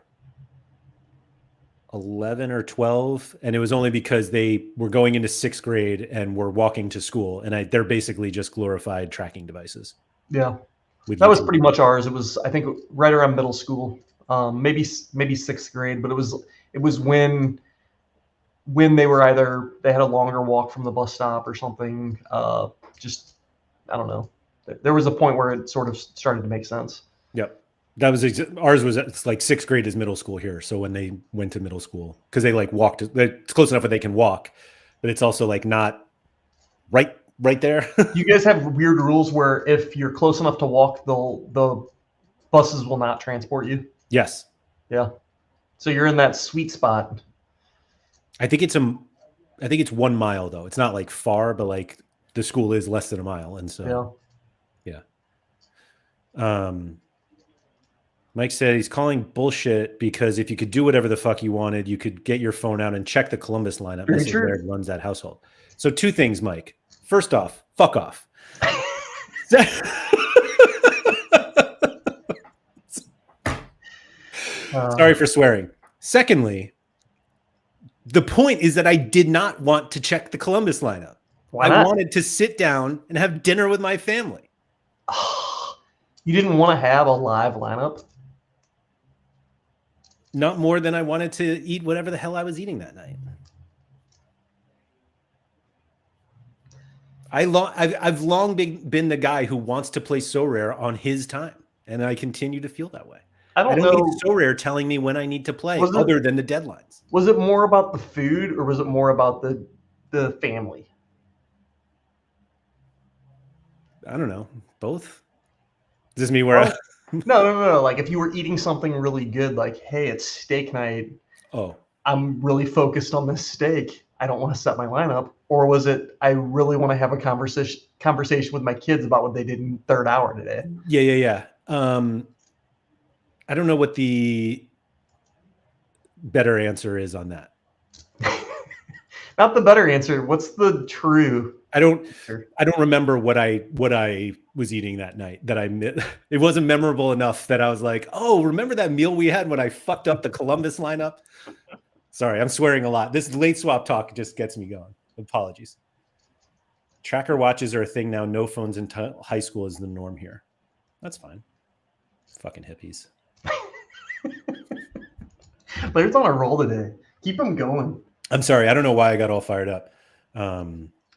11 or 12, and it was only because they were going into 6th grade and were walking to school, and they're basically just glorified tracking devices. Yeah, that was pretty much ours. It was, I think, right around middle school, maybe 6th grade, but it was when they were they had a longer walk from the bus stop or something. I don't know. There was a point where it sort of started to make sense. Yep. That was ours was it's like sixth grade is middle school here. So when they went to middle school, because they like walked, it's close enough that they can walk, but it's also like not right there. You guys have weird rules where if you're close enough to walk, the buses will not transport you. Yes, Yeah. So you're in that sweet spot. I think it's 1 mile though. It's not like far, but like the school is less than a mile, and so Yeah. yeah. Mike said he's calling bullshit because if you could do whatever the fuck you wanted, you could get your phone out and check the Columbus lineup. Very Mrs. true. Laird runs that household. So two things, Mike. First off, fuck off. Sorry for swearing. Secondly, the point is that I did not want to check the Columbus lineup. Why I not? wanted to sit down and have dinner with my family. You didn't want to have a live lineup? Not more than I wanted to eat whatever the hell I was eating that night. I've long been the guy who wants to play Sorare on his time, and I continue to feel that way. I don't need know. Sorare telling me when I need to play, Was it- other than the deadlines. Was it more about the food or was it more about the family? I don't know. Both. Is this me where? No. Like if you were eating something really good, like, hey, it's steak night. Oh, I'm really focused on this steak. I don't want to set my lineup. Or was it I really want to have a conversation with my kids about what they did in third hour today? Yeah. I don't know what the better answer is on that. Not the better answer. What's the true? I don't answer? remember what I was eating that night. It wasn't memorable enough that I was like, oh, remember that meal we had when I fucked up the Columbus lineup? Sorry, I'm swearing a lot. This late swap talk just gets me going. Apologies. Tracker watches are a thing now. No phones in high school is the norm here. That's fine. Fucking hippies. Larry's on a roll today. Keep him going. I'm sorry. I don't know why I got all fired up.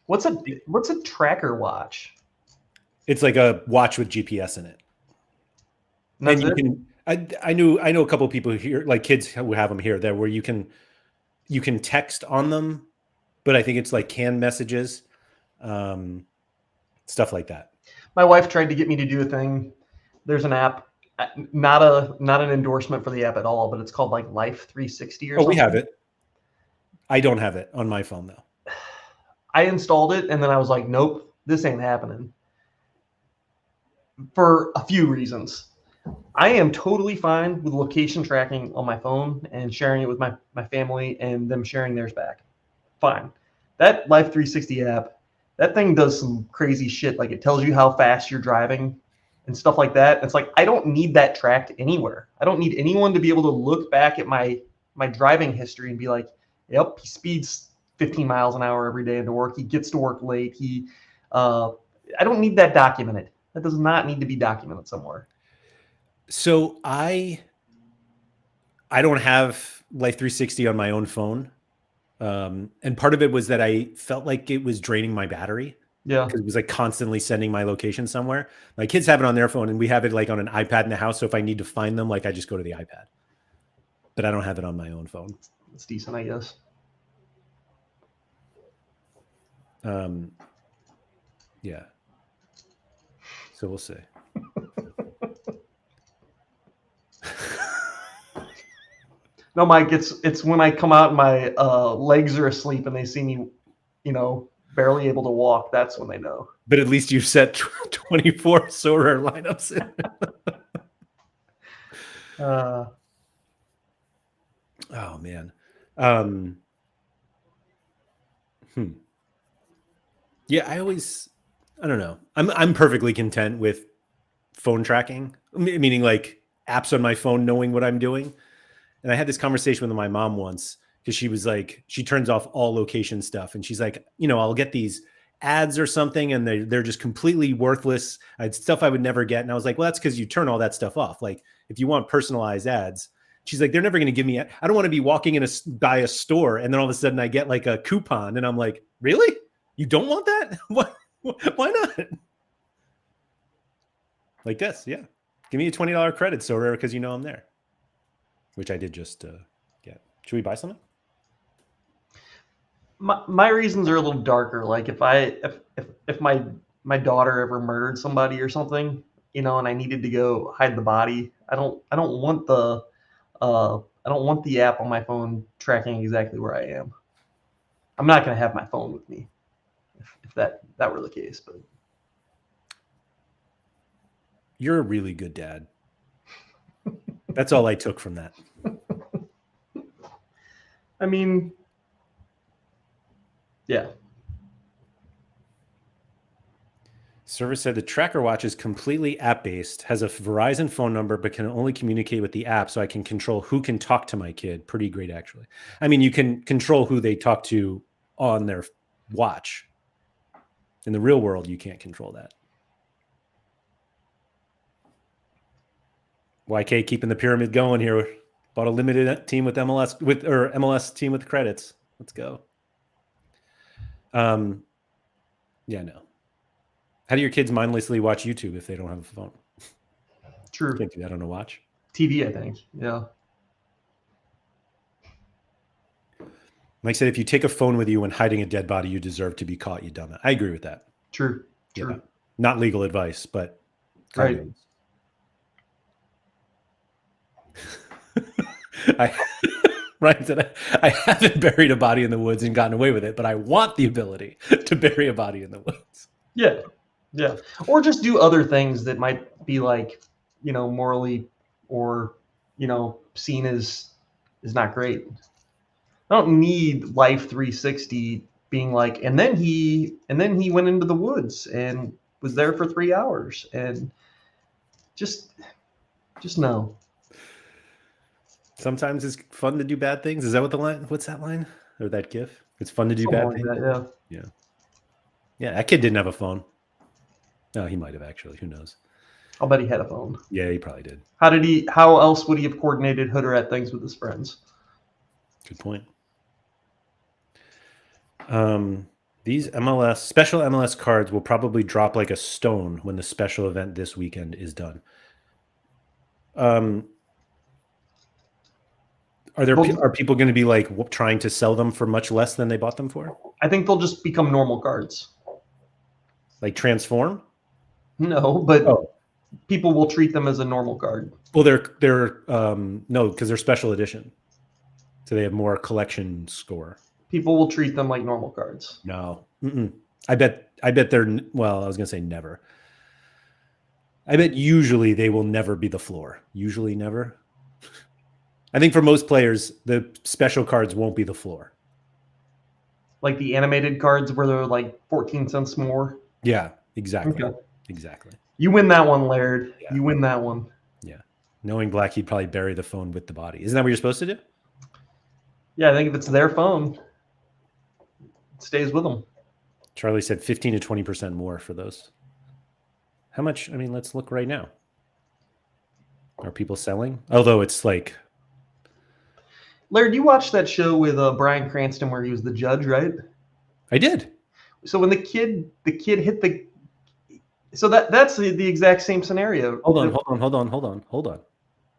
What's a tracker watch? It's like a watch with GPS in it. And you can. I know a couple of people here, like kids who have them here, there where you can text on them, but I think it's like canned messages, stuff like that. My wife tried to get me to do a thing. There's an app, not an endorsement for the app at all, but it's called like Life 360 or something. We have it. I don't have it on my phone though. I installed it and then I was like, nope, this ain't happening. For a few reasons. I am totally fine with location tracking on my phone and sharing it with my family and them sharing theirs back. Fine. That Life 360 app, that thing does some crazy shit. Like it tells you how fast you're driving and stuff like that. It's like, I don't need that tracked anywhere. I don't need anyone to be able to look back at my driving history and be like, yep, he speeds 15 miles an hour every day into work. He gets to work late. I don't need that documented. That does not need to be documented somewhere. So I don't have Life 360 on my own phone. And part of it was that I felt like it was draining my battery. Yeah. Because it was like constantly sending my location somewhere. My kids have it on their phone and we have it like on an iPad in the house. So if I need to find them, like I just go to the iPad. But I don't have it on my own phone. It's decent, I guess. Yeah. So we'll see. No, Mike, it's when I come out and my legs are asleep and they see me, barely able to walk. That's when they know. But at least you've set 24 Sorare lineups in. Oh man. Yeah, I don't know. I'm perfectly content with phone tracking, meaning like apps on my phone knowing what I'm doing. And I had this conversation with my mom once because she was like, she turns off all location stuff. And she's like, I'll get these ads or something and they're just completely worthless. It's stuff I would never get. And I was like, well, that's because you turn all that stuff off. Like if you want personalized ads, she's like, they're never going to give me, I don't want to be walking by a store and then all of a sudden I get like a coupon and I'm like, really? You don't want that? What? Why not? Like this, yeah. Give me a $20 credit, Sorare, because you know I'm there. Which I did just get. Should we buy something? My reasons are a little darker. Like if my daughter ever murdered somebody or something, and I needed to go hide the body, I don't want I don't want the app on my phone tracking exactly where I am. I'm not going to have my phone with me if that were the case. But you're a really good dad. That's all I took from that. I mean, yeah. Server said the tracker watch is completely app-based, has a Verizon phone number, but can only communicate with the app, so I can control who can talk to my kid. Pretty great, actually. I mean, you can control who they talk to on their watch. In the real world, you can't control that. YK keeping the pyramid going here. Bought a limited team with MLS team with credits. Let's go. Yeah, no. How do your kids mindlessly watch YouTube if they don't have a phone? True. Can't do that on a watch. TV, I think. Yeah. Mike said, if you take a phone with you when hiding a dead body, you deserve to be caught, you dumb. I agree with that. True. Yeah. Not legal advice, but right. Ryan said, I haven't buried a body in the woods and gotten away with it, but I want the ability to bury a body in the woods. Yeah. Yeah. Or just do other things that might be like, morally or, seen as not great. I don't need Life 360 being like, and then he went into the woods and was there for 3 hours, and just no. Sometimes it's fun to do bad things. Is that what the line? What's that line or that GIF? It's fun to do Something bad like things. that, yeah. Yeah. That kid didn't have a phone. No, he might have actually. Who knows? I'll bet he had a phone. Yeah, he probably did. How else would he have coordinated Hoodrat things with his friends? Good point. These special MLS cards will probably drop like a stone when the special event this weekend is done. Are people going to be like trying to sell them for much less than they bought them for? I think they'll just become normal cards. Like transform? No, but people will treat them as a normal card. Well, they're no, because they're special edition, so they have more collection score. People will treat them like normal cards. No, I bet they're. Well, I was going to say never. I bet usually they will never be the floor. Usually never. I think for most players, the special cards won't be the floor. Like the animated cards where they're like 14 cents more. Yeah, exactly. Okay. Exactly. You win that one, Laird. Yeah. You win that one. Yeah. Knowing Black, he'd probably bury the phone with the body. Isn't that what you're supposed to do? Yeah, I think if it's their phone, it stays with them. Charlie said 15 to 20% more for those. How much? I mean, let's look right now. Are people selling? Although it's like... Laird, you watched that show with Bryan Cranston where he was the judge, right? I did. So when the kid hit the... So that's the exact same scenario. Hold on.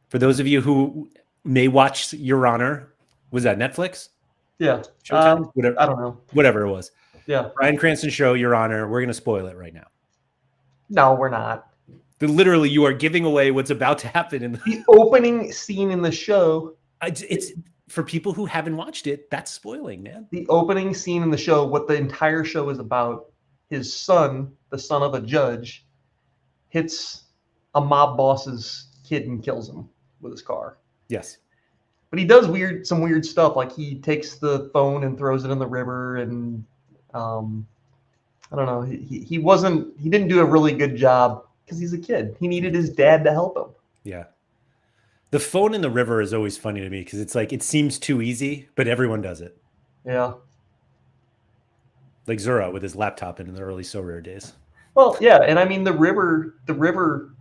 For those of you who may watch Your Honor, was that Netflix? Yeah. Showtime? Whatever. I don't know. Whatever it was. Yeah. Bryan Cranston show, Your Honor. We're going to spoil it right now. No, we're not. Literally, you are giving away what's about to happen in the opening scene in the show. It's for people who haven't watched it. That's spoiling, man. The opening scene in the show, what the entire show is about, his son, the son of a judge, hits a mob boss's kid and kills him with his car. Yes. But he does some weird stuff. Like he takes the phone and throws it in the river, and I don't know. He didn't do a really good job because he's a kid. He needed his dad to help him. Yeah. The phone in the river is always funny to me because it's like it seems too easy, but everyone does it. Yeah. Like Zura with his laptop in the early Sorare days. Well, yeah, and I mean the river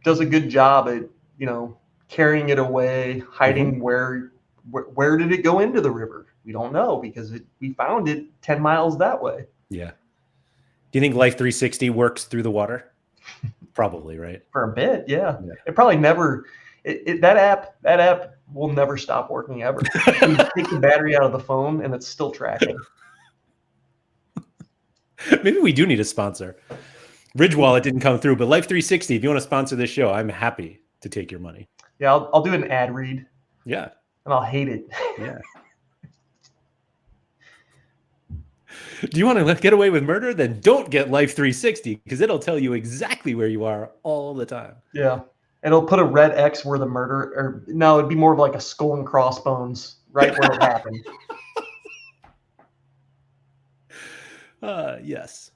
does a good job at, carrying it away, hiding where did it go into the river? We don't know because we found it 10 miles that way. Yeah. Do you think Life 360 works through the water? Probably, right? For a bit, yeah. Yeah. It probably never. That app will never stop working ever. You take the battery out of the phone, and it's still tracking. Maybe we do need a sponsor. Ridge Wallet didn't come through, but Life 360, if you want to sponsor this show, I'm happy to take your money. Yeah, I'll do an ad read. Yeah. And I'll hate it. Yeah. Do you want to get away with murder? Then don't get Life 360 because it'll tell you exactly where you are all the time. Yeah. And it'll put a red X where the murder, or no, it'd be more of like a skull and crossbones right where it happened. Yes.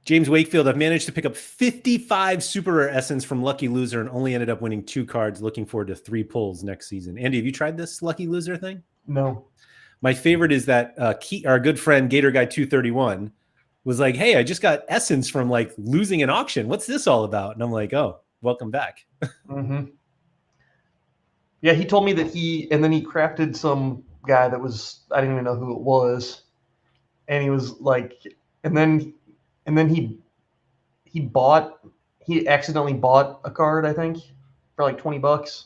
James Wakefield, I've managed to pick up 55 super rare essence from Lucky Loser and only ended up winning 2 cards. Looking forward to 3 pulls next season. Andy, have you tried this Lucky Loser thing? No. My favorite is that our good friend Gator Guy 231 was like, "Hey, I just got essence from like losing an auction. What's this all about?" And I'm like, "Oh, welcome back." Mm-hmm. Yeah, he told me that he crafted some guy that was, I didn't even know who it was, and he was like, and then he accidentally bought a card, I think, for like $20.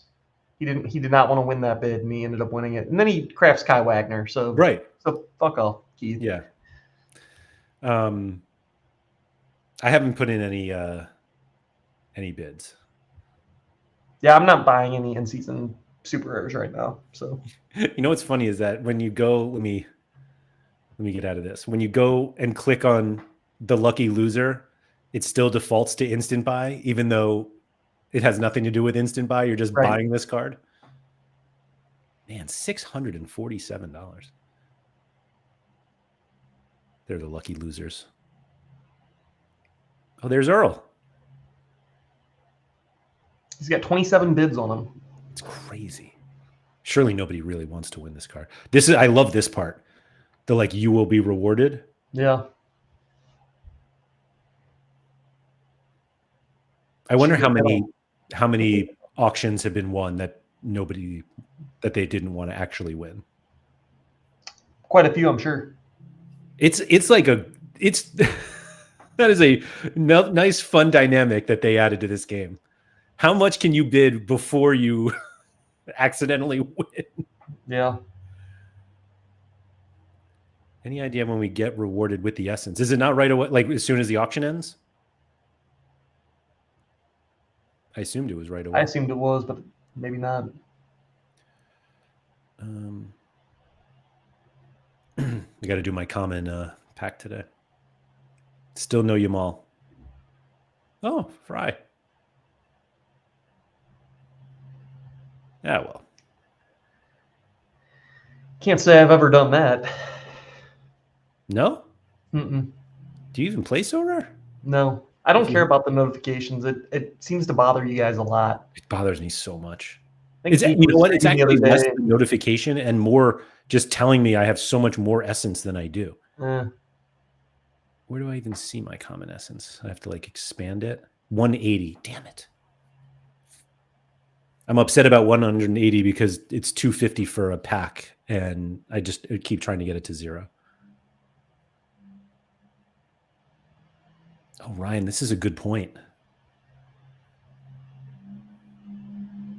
He did not want to win that bid, and he ended up winning it. And then he crafts Kai Wagner, so Right. So fuck off, Keith. Yeah. I haven't put in any bids. Yeah, I'm not buying any in-season super rares right now. So you know what's funny is that when you go, let me get out of this. When you go and click on the Lucky Loser, it still defaults to instant buy, even though it has nothing to do with instant buy. You're just buying this card. Man, $647. They're the lucky losers. Oh, there's Earl. He's got 27 bids on him. It's crazy. Surely nobody really wants to win this card. I love this part. The like, you will be rewarded. Yeah. I wonder how many auctions have been won that they didn't want to actually win. Quite a few, I'm sure. That is a nice, fun dynamic that they added to this game. How much can you bid before you accidentally win? Yeah. Any idea when we get rewarded with the essence? Is it not right away, like as soon as the auction ends? I assumed it was right away. I assumed it was, but maybe not. I got to do my common pack today. Still no Yamal. Oh, Fry. Yeah, well. Can't say I've ever done that. No? Mm-mm. Do you even play Sorare? No. I don't care about the notifications. It seems to bother you guys a lot. It bothers me so much. You know what? It's actually less the notification and more just telling me I have so much more essence than I do. Where do I even see my common essence? I have to like expand it. 180. Damn it. I'm upset about 180 because it's 250 for a pack, and I keep trying to get it to 0. Oh, Ryan, this is a good point.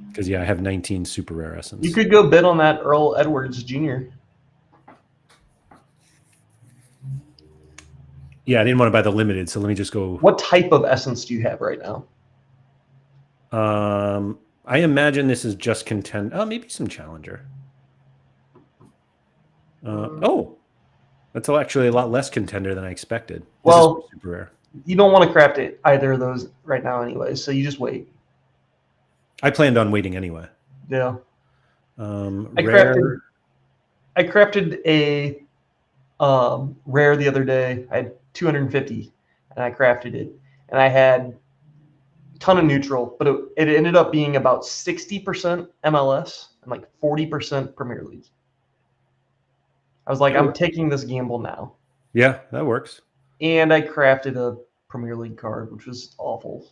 Because, yeah, I have 19 super rare essence. You could go bid on that Earl Edwards Jr. Yeah, I didn't want to buy the limited, so let me just go. What type of essence do you have right now? I imagine this is just contend. Oh, maybe some challenger. Oh, that's actually a lot less contender than I expected. This is super rare. You don't want to craft it either of those right now anyway, so you just wait. I planned on waiting anyway. Yeah. Rare. I crafted a rare the other day. I had 250, and I crafted it, and I had a ton of neutral, but it ended up being about 60% MLS and like 40% Premier League. I was like, I'm taking this gamble now. Yeah, that works. And I crafted a Premier League card, which was awful.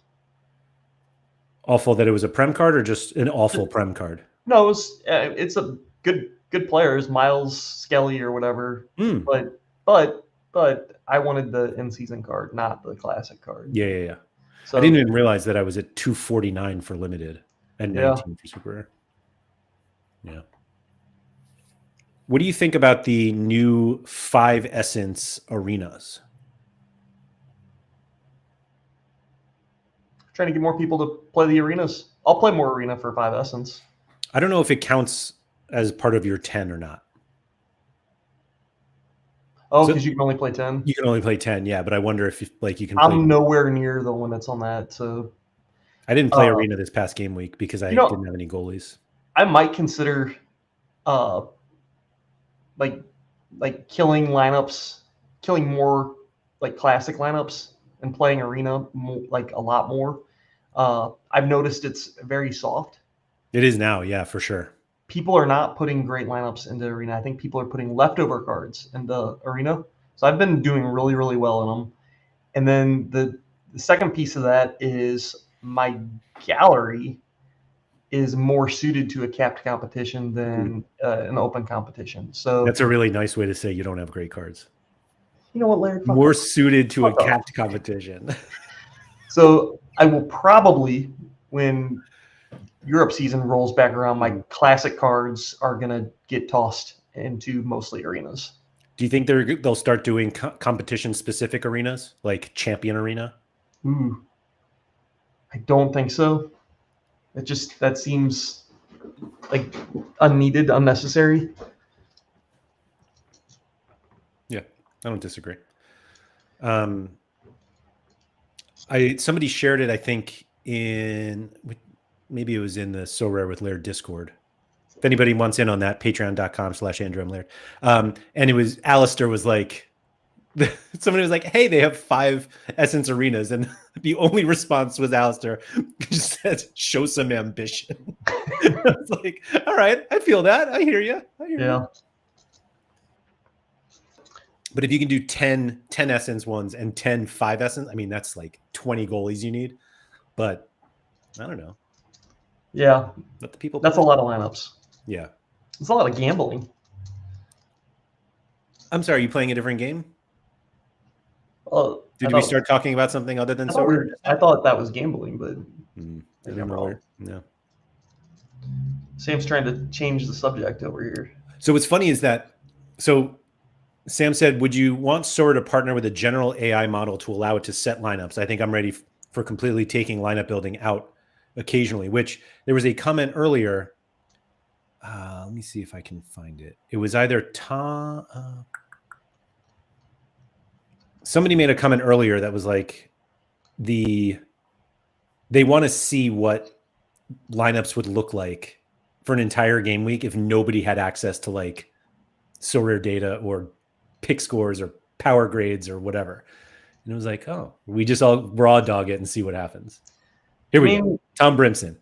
Awful that it was a Prem card, or just an awful Prem card? No, it's a good player. It's Miles Skelly or whatever. But I wanted the in-season card, not the classic card. Yeah. So I didn't even realize that I was at 249 for limited and yeah, 19 for super rare. Yeah. What do you think about the new 5 essence arenas? trying to get more people to play the arenas. I'll play more arena for 5 essence. I don't know if it counts as part of your 10 or not. Oh, So because you can only play 10. you can only play 10, yeah, but I wonder if you can play. I'm nowhere near the limits on that. So I didn't play arena this past game week because I you know, didn't have any goalies. I might consider uh like killing lineups, killing more like classic lineups and playing arena like a lot more. I've noticed it's very soft. It is now, yeah, for sure. People are not putting great lineups into arena. I think people are putting leftover cards into arena. So I've been doing really, really well in them. And then the second piece of that is my gallery is more suited to a capped competition than an open competition. So That's a really nice way to say you don't have great cards. you know what, Larry? Fuck More off. suited to a Fuck off. capped competition. So I will probably, when Europe season rolls back around, my classic cards are gonna get tossed into mostly arenas. Do you think they'll start doing competition specific arenas like champion arena? Ooh, I don't think so. That seems like unneeded, unnecessary. Yeah, I don't disagree. Somebody shared it, I think, maybe it was in the Sorare with Laird Discord. If anybody wants in on that, patreon.com/AndrewMLaird. And it was Alistair was like, somebody was like, hey, they have 5 essence arenas, and the only response was Alistair just said, show some ambition. I was like, all right, I feel that. I hear you. Yeah. But if you can do 10 essence ones and 10 5 essence, I mean, that's like 20 goalies you need. But I don't know. Yeah. Let the people That's play. a lot of lineups. Yeah. It's a lot of gambling. I'm sorry, are you playing a different game? Oh, Did we start talking about something other than Sorare? I thought that was gambling, but I don't know. No. Sam's trying to change the subject over here. So what's funny is that, Sam said, would you want Sora to partner with a general AI model to allow it to set lineups? I think I'm ready for completely taking lineup building out occasionally, which there was a comment earlier. Let me see if I can find it. It was either Tom. Somebody made a comment earlier that was like, they want to see what lineups would look like for an entire game week if nobody had access to like SorareData or pick scores or power grades or whatever. And it was like, oh, we just all raw dog it and see what happens. Here we go. Tom Brimson.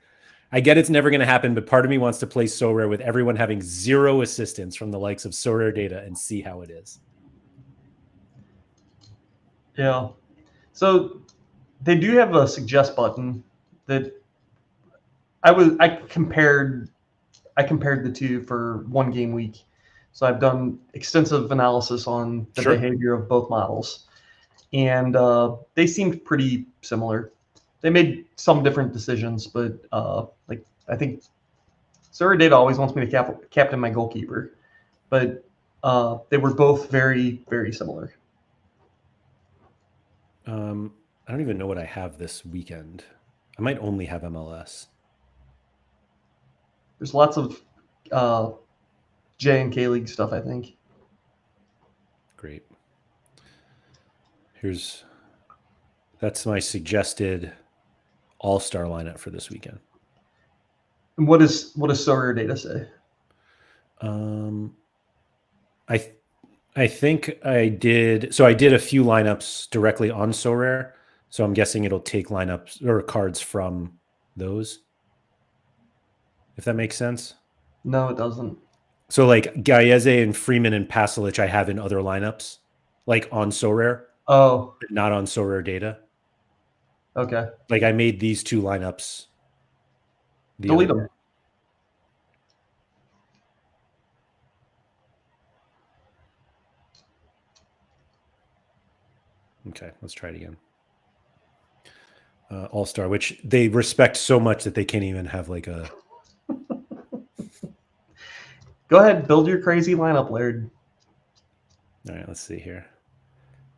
I get it's never going to happen, but part of me wants to play Sorare with everyone having 0 assistance from the likes of SorareData and see how it is. Yeah. So they do have a suggest button that I compared the two for one game week. So I've done extensive analysis on the behavior of both models, and they seemed pretty similar. They made some different decisions, but like I think SorareData always wants me to captain my goalkeeper, but they were both very, very similar. I don't even know what I have this weekend. I might only have MLS. There's lots of J and K League stuff, I think. Great. That's my suggested all-star lineup for this weekend. And what does SorareData say? I think I did. So I did a few lineups directly on Sorare. So I'm guessing it'll take lineups or cards from those. If that makes sense. No, it doesn't. So like Gaieze and Freeman and Pasalic I have in other lineups, like on Sorare. Oh. But not on SorareData. Okay. Like I made these 2 lineups. Delete them. Okay, let's try it again. All-Star, which they respect so much that they can't even have like a. Go ahead, build your crazy lineup, Laird. All right, let's see here.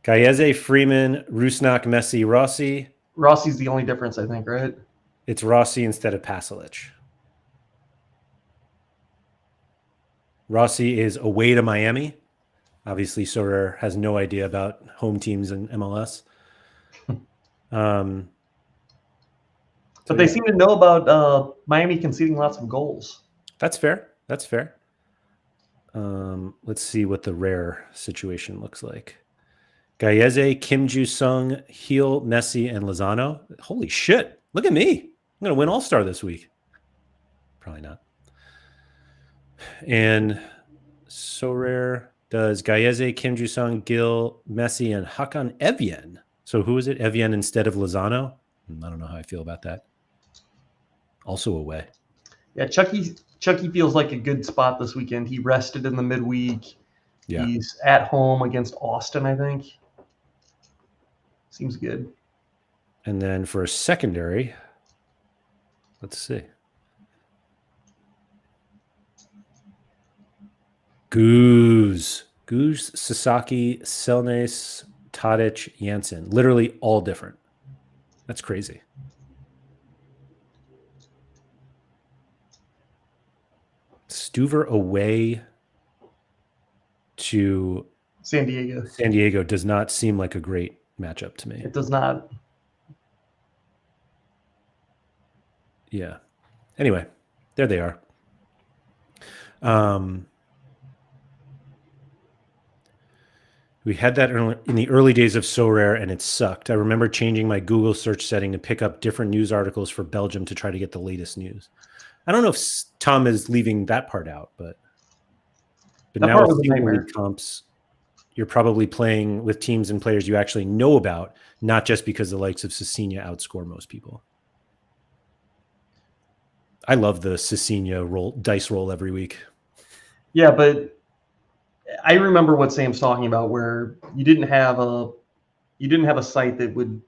Gallese, Freeman, Rusnak, Messi, Rossi. Rossi's the only difference, I think, right? It's Rossi instead of Pasalic. Rossi is away to Miami. Obviously, Sorare has no idea about home teams in MLS. But they seem to know about Miami conceding lots of goals. That's fair. That's fair. Let's see what the rare situation looks like. Gallese, Kim Ju-sung, Heel, Messi, and Lozano. Holy shit. Look at me. I'm going to win All-Star this week. Probably not. And Sorare does Gallese, Kim Ju-sung, Gil, Messi, and Hakan Evjen. So who is it? Evjen instead of Lozano? I don't know how I feel about that. Also away. Yeah, Chucky feels like a good spot this weekend. He rested in the midweek. Yeah. He's at home against Austin, I think. Seems good. And then for a secondary, let's see. Goose, Sasaki, Selnes, Tadic, Janssen. Literally all different. That's crazy. Stuver away to San Diego. San Diego does not seem like a great matchup to me. It does not. Yeah. Anyway, there they are. We had that in the early days of Sorare, and it sucked. I remember changing my Google search setting to pick up different news articles for Belgium to try to get the latest news. I don't know if Tom is leaving that part out, but now with single league comps, you're probably playing with teams and players you actually know about, not just because the likes of Cecina outscore most people. I love the Cecina dice roll every week. Yeah, but I remember what Sam's talking about, where you didn't have a site that would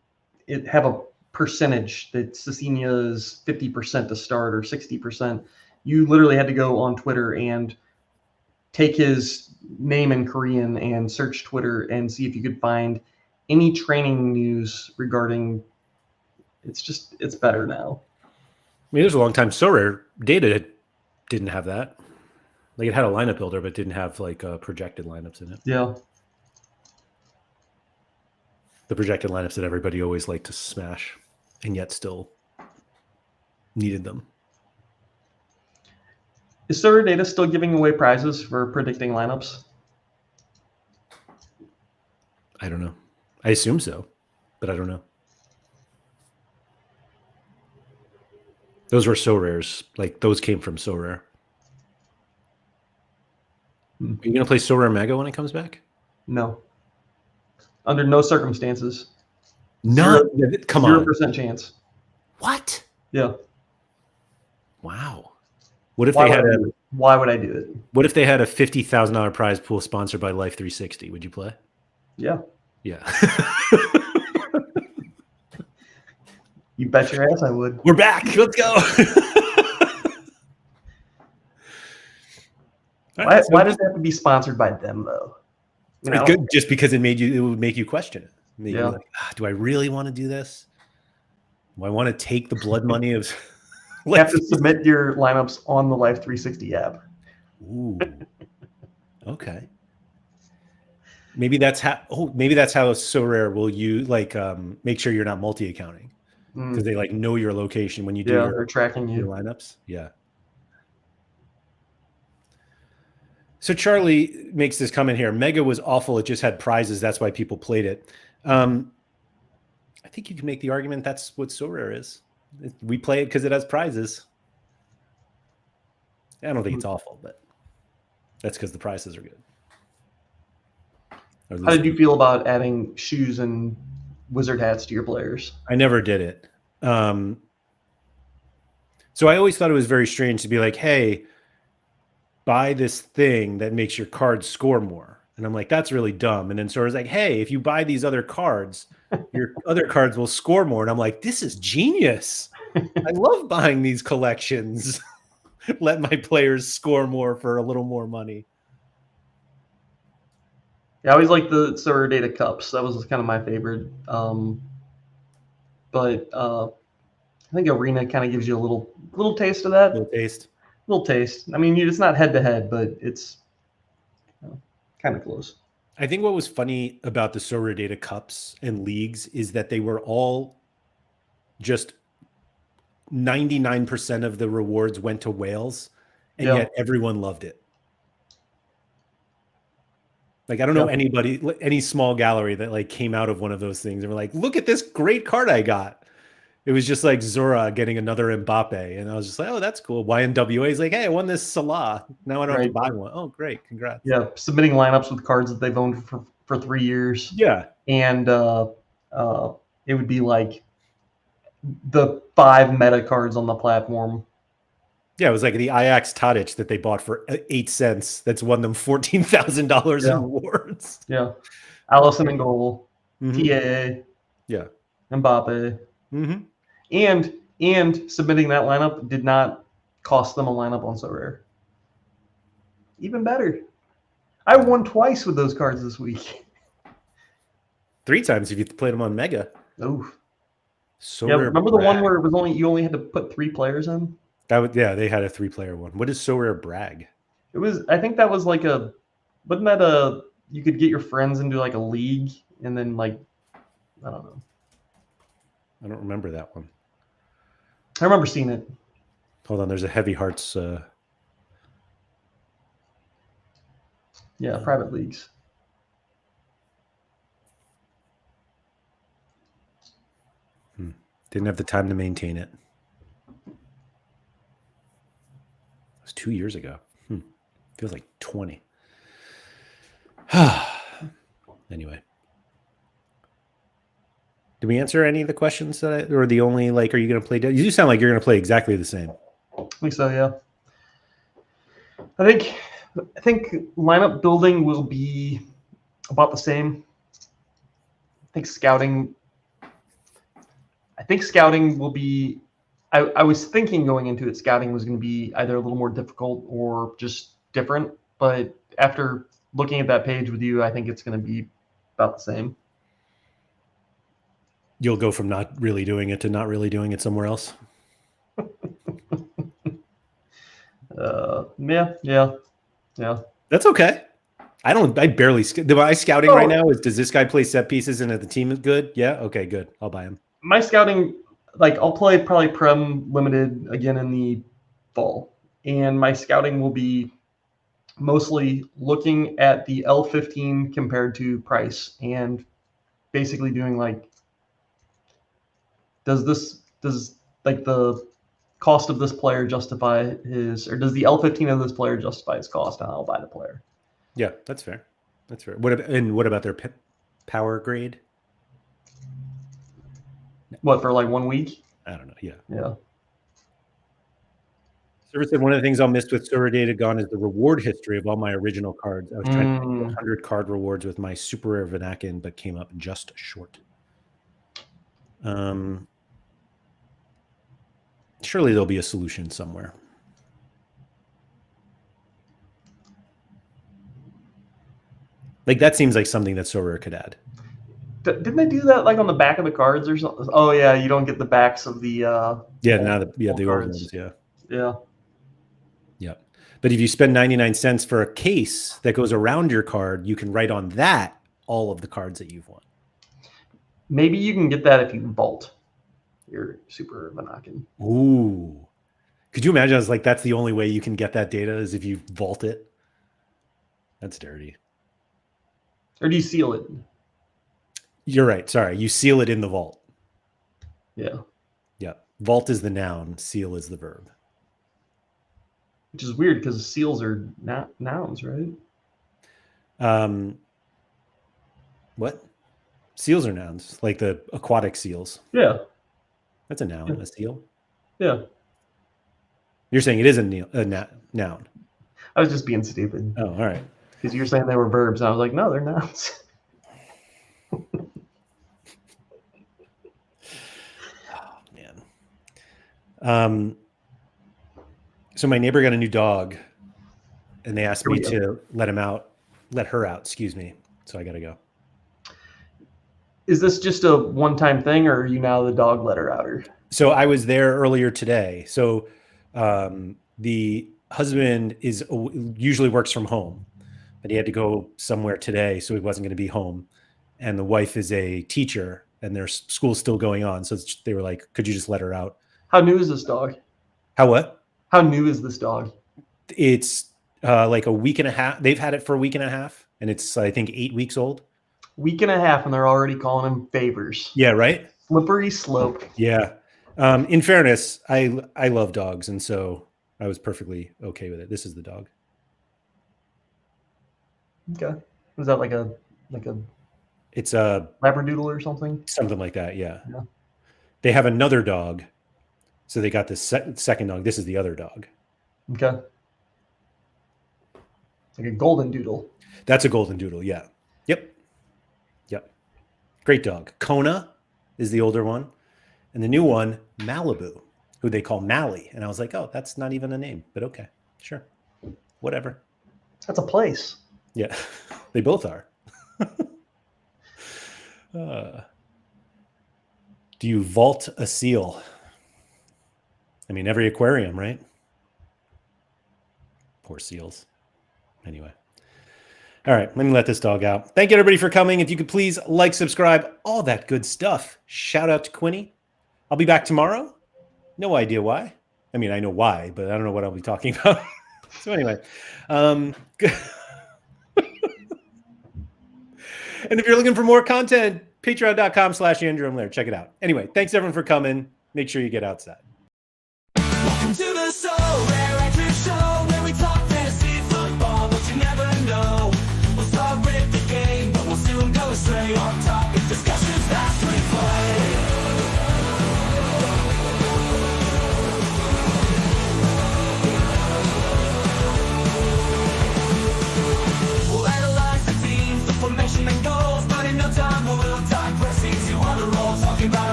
have a percentage that Cecina is 50% to start or 60%. You literally had to go on Twitter and take his name in Korean and search Twitter and see if you could find any training news regarding. It's better now. I mean, there's a long time SorareData didn't have that. Like, it had a lineup builder, but didn't have like projected lineups in it. Yeah. The projected lineups that everybody always liked to smash, and yet still needed them. Is SorareData still giving away prizes for predicting lineups? I don't know. I assume so, but I don't know. Those were Sorare's. Like, those came from Sorare. Are you going to play Sorare Mega when it comes back? No. Under no circumstances. None. Come on. 0% chance. What? Yeah. Wow. What if they had a? Why would I do it? What if they had a $50,000 prize pool sponsored by Life 360? Would you play? Yeah. Yeah. You bet your ass I would. We're back. Let's go. Why does it have to be sponsored by them though? It's good just because it would make you question it. Maybe yeah. Like, do I really want to do this? Do I want to take the blood money of? You have to submit your lineups on the Life 360 app. Ooh. Okay. Maybe that's how. Maybe that's how Sorare will make sure you're not multi-accounting because they know your location when you do. They're tracking your lineups. Yeah. So Charlie makes this comment here. Mega was awful. It just had prizes. That's why people played it. I think you can make the argument that's what Sorare is. We play it because it has prizes. I don't think it's awful, but that's because the prizes are good. How did you feel about adding shoes and wizard hats to your players? I never did it. So I always thought it was very strange to be like, hey, buy this thing that makes your cards score more. And I'm like, that's really dumb. And then Sorare's like, hey, if you buy these other cards, your other cards will score more. And I'm like, this is genius. I love buying these collections. Let my players score more for a little more money. Yeah, I always like the SorareData cups. That was kind of my favorite. But I think Arena kind of gives you a little taste of that. Little taste. Little taste. I mean, it's not head to head, but it's kind of close. I think what was funny about the SorareData cups and leagues is that they were all just 99% of the rewards went to whales, and Yeah. yet everyone loved it. Like, I don't know Yeah. anybody, any small gallery that like came out of one of those things and were like, look at this great card I got. It was just like Zora getting another Mbappe. And I was just like, oh, that's cool. YNWA is like, hey, I won this Salah. Now I don't have to Right. buy one. Oh, great. Congrats. Yeah. Submitting lineups with cards that they've owned for 3 years. Yeah. And it would be like the 5 meta cards on the platform. Yeah, it was like the Ajax Tadic that they bought for 8 cents. That's won them $14,000 in rewards. Yeah. Allison in goal. Mhm. TAA. Yeah. Mbappe. Mm-hmm. And submitting that lineup did not cost them a lineup on Sorare. Even better. I won twice with those cards this week. 3 times if you played them on Mega. Oof. So Yeah, remember the one where it was you only had to put 3 players in? That would, yeah, they had a 3-player one. What is Sorare Brag? It was, I think that was like wasn't that you could get your friends into like a league and then like, I don't know. I don't remember that one. I remember seeing it. Hold on, there's a Heavy Hearts. Yeah, private leagues. Didn't have the time to maintain it. It was 2 years ago. Feels like 20. Anyway. Did we answer any of the questions or the only, like, are you going to play? You sound like you're going to play exactly the same. I think so, yeah. I think lineup building will be about the same. I think scouting will be. I was thinking going into it, scouting was going to be either a little more difficult or just different. But after looking at that page with you, I think it's going to be about the same. You'll go from not really doing it to not really doing it somewhere else. Yeah. That's okay. I barely. My scouting right now is, does this guy play set pieces and if the team is good? Yeah. Okay, good. I'll buy him. My scouting, like, I'll play probably Prem Limited again in the fall. And my scouting will be mostly looking at the L15 compared to price and basically doing like, does the cost of this player justify or does the L15 of this player justify his cost, and I'll buy the player. Yeah, that's fair. That's fair. What about their power grade? What, for like 1 week? I don't know. Yeah. Yeah. Server said one of the things I'll miss with SorareData gone is the reward history of all my original cards. I was trying to get 100 card rewards with my super rare Vanakin, but came up just short. Surely there'll be a solution somewhere. Like, that seems like something that Sorare could add. Didn't they do that like on the back of the cards or something? Oh yeah, you don't get the backs of the the old ones, yeah. But if you spend 99 cents for a case that goes around your card, you can write on that all of the cards that you've won. Maybe you can get that if you vault your super Vanakin. Ooh. Could you imagine? I was like, that's the only way you can get that data is if you vault it. That's dirty. Or do you seal it? You're right. Sorry. You seal it in the vault. Yeah. Yeah. Vault is the noun. Seal is the verb. Which is weird because seals are not nouns, right? What? Seals are nouns, like the aquatic seals. Yeah. That's a noun, a seal. Yeah. You're saying it is a noun. I was just being stupid. Oh, all right. Because you're saying they were verbs, and I was like, no, they're nouns. Oh man. So my neighbor got a new dog, and they asked me to let her out. Excuse me. So I got to go. Is this just a one-time thing, or are you now the dog letter outer? So I was there earlier today. So the husband usually works from home, but he had to go somewhere today, so he wasn't going to be home. And the wife is a teacher, and their school's still going on. So they were like, "Could you just let her out?" How new is this dog? How what? How new is this dog? It's like a week and a half. They've had it for a week and a half, and it's I think 8 weeks old. Week and a half, and they're already calling him favors. Yeah, right. Slippery slope. Yeah. In fairness, I love dogs, and so I was perfectly okay with it. This is the dog. Okay. Is that like a It's a Labradoodle or something? something like that. Yeah. Yeah. They have another dog, so they got this second dog. This is the other dog. Okay. Like a golden doodle. That's a golden doodle. Yeah. Yep. Yep. Great dog. Kona is the older one, and the new one, Malibu, who they call Mally. And I was like, oh, that's not even a name, but okay, sure, whatever. That's a place. Yeah, they both are. Do you vault a seal? I mean, every aquarium, right? Poor seals. Anyway. All right, let me let this dog out. Thank you, everybody, for coming. If you could please like, subscribe, all that good stuff. Shout out to Quinny. I'll be back tomorrow. No idea why. I mean, I know why, but I don't know what I'll be talking about. So anyway. And if you're looking for more content, patreon.com/Andrew. I'm there. Check it out. Anyway, thanks, everyone, for coming. Make sure you get outside.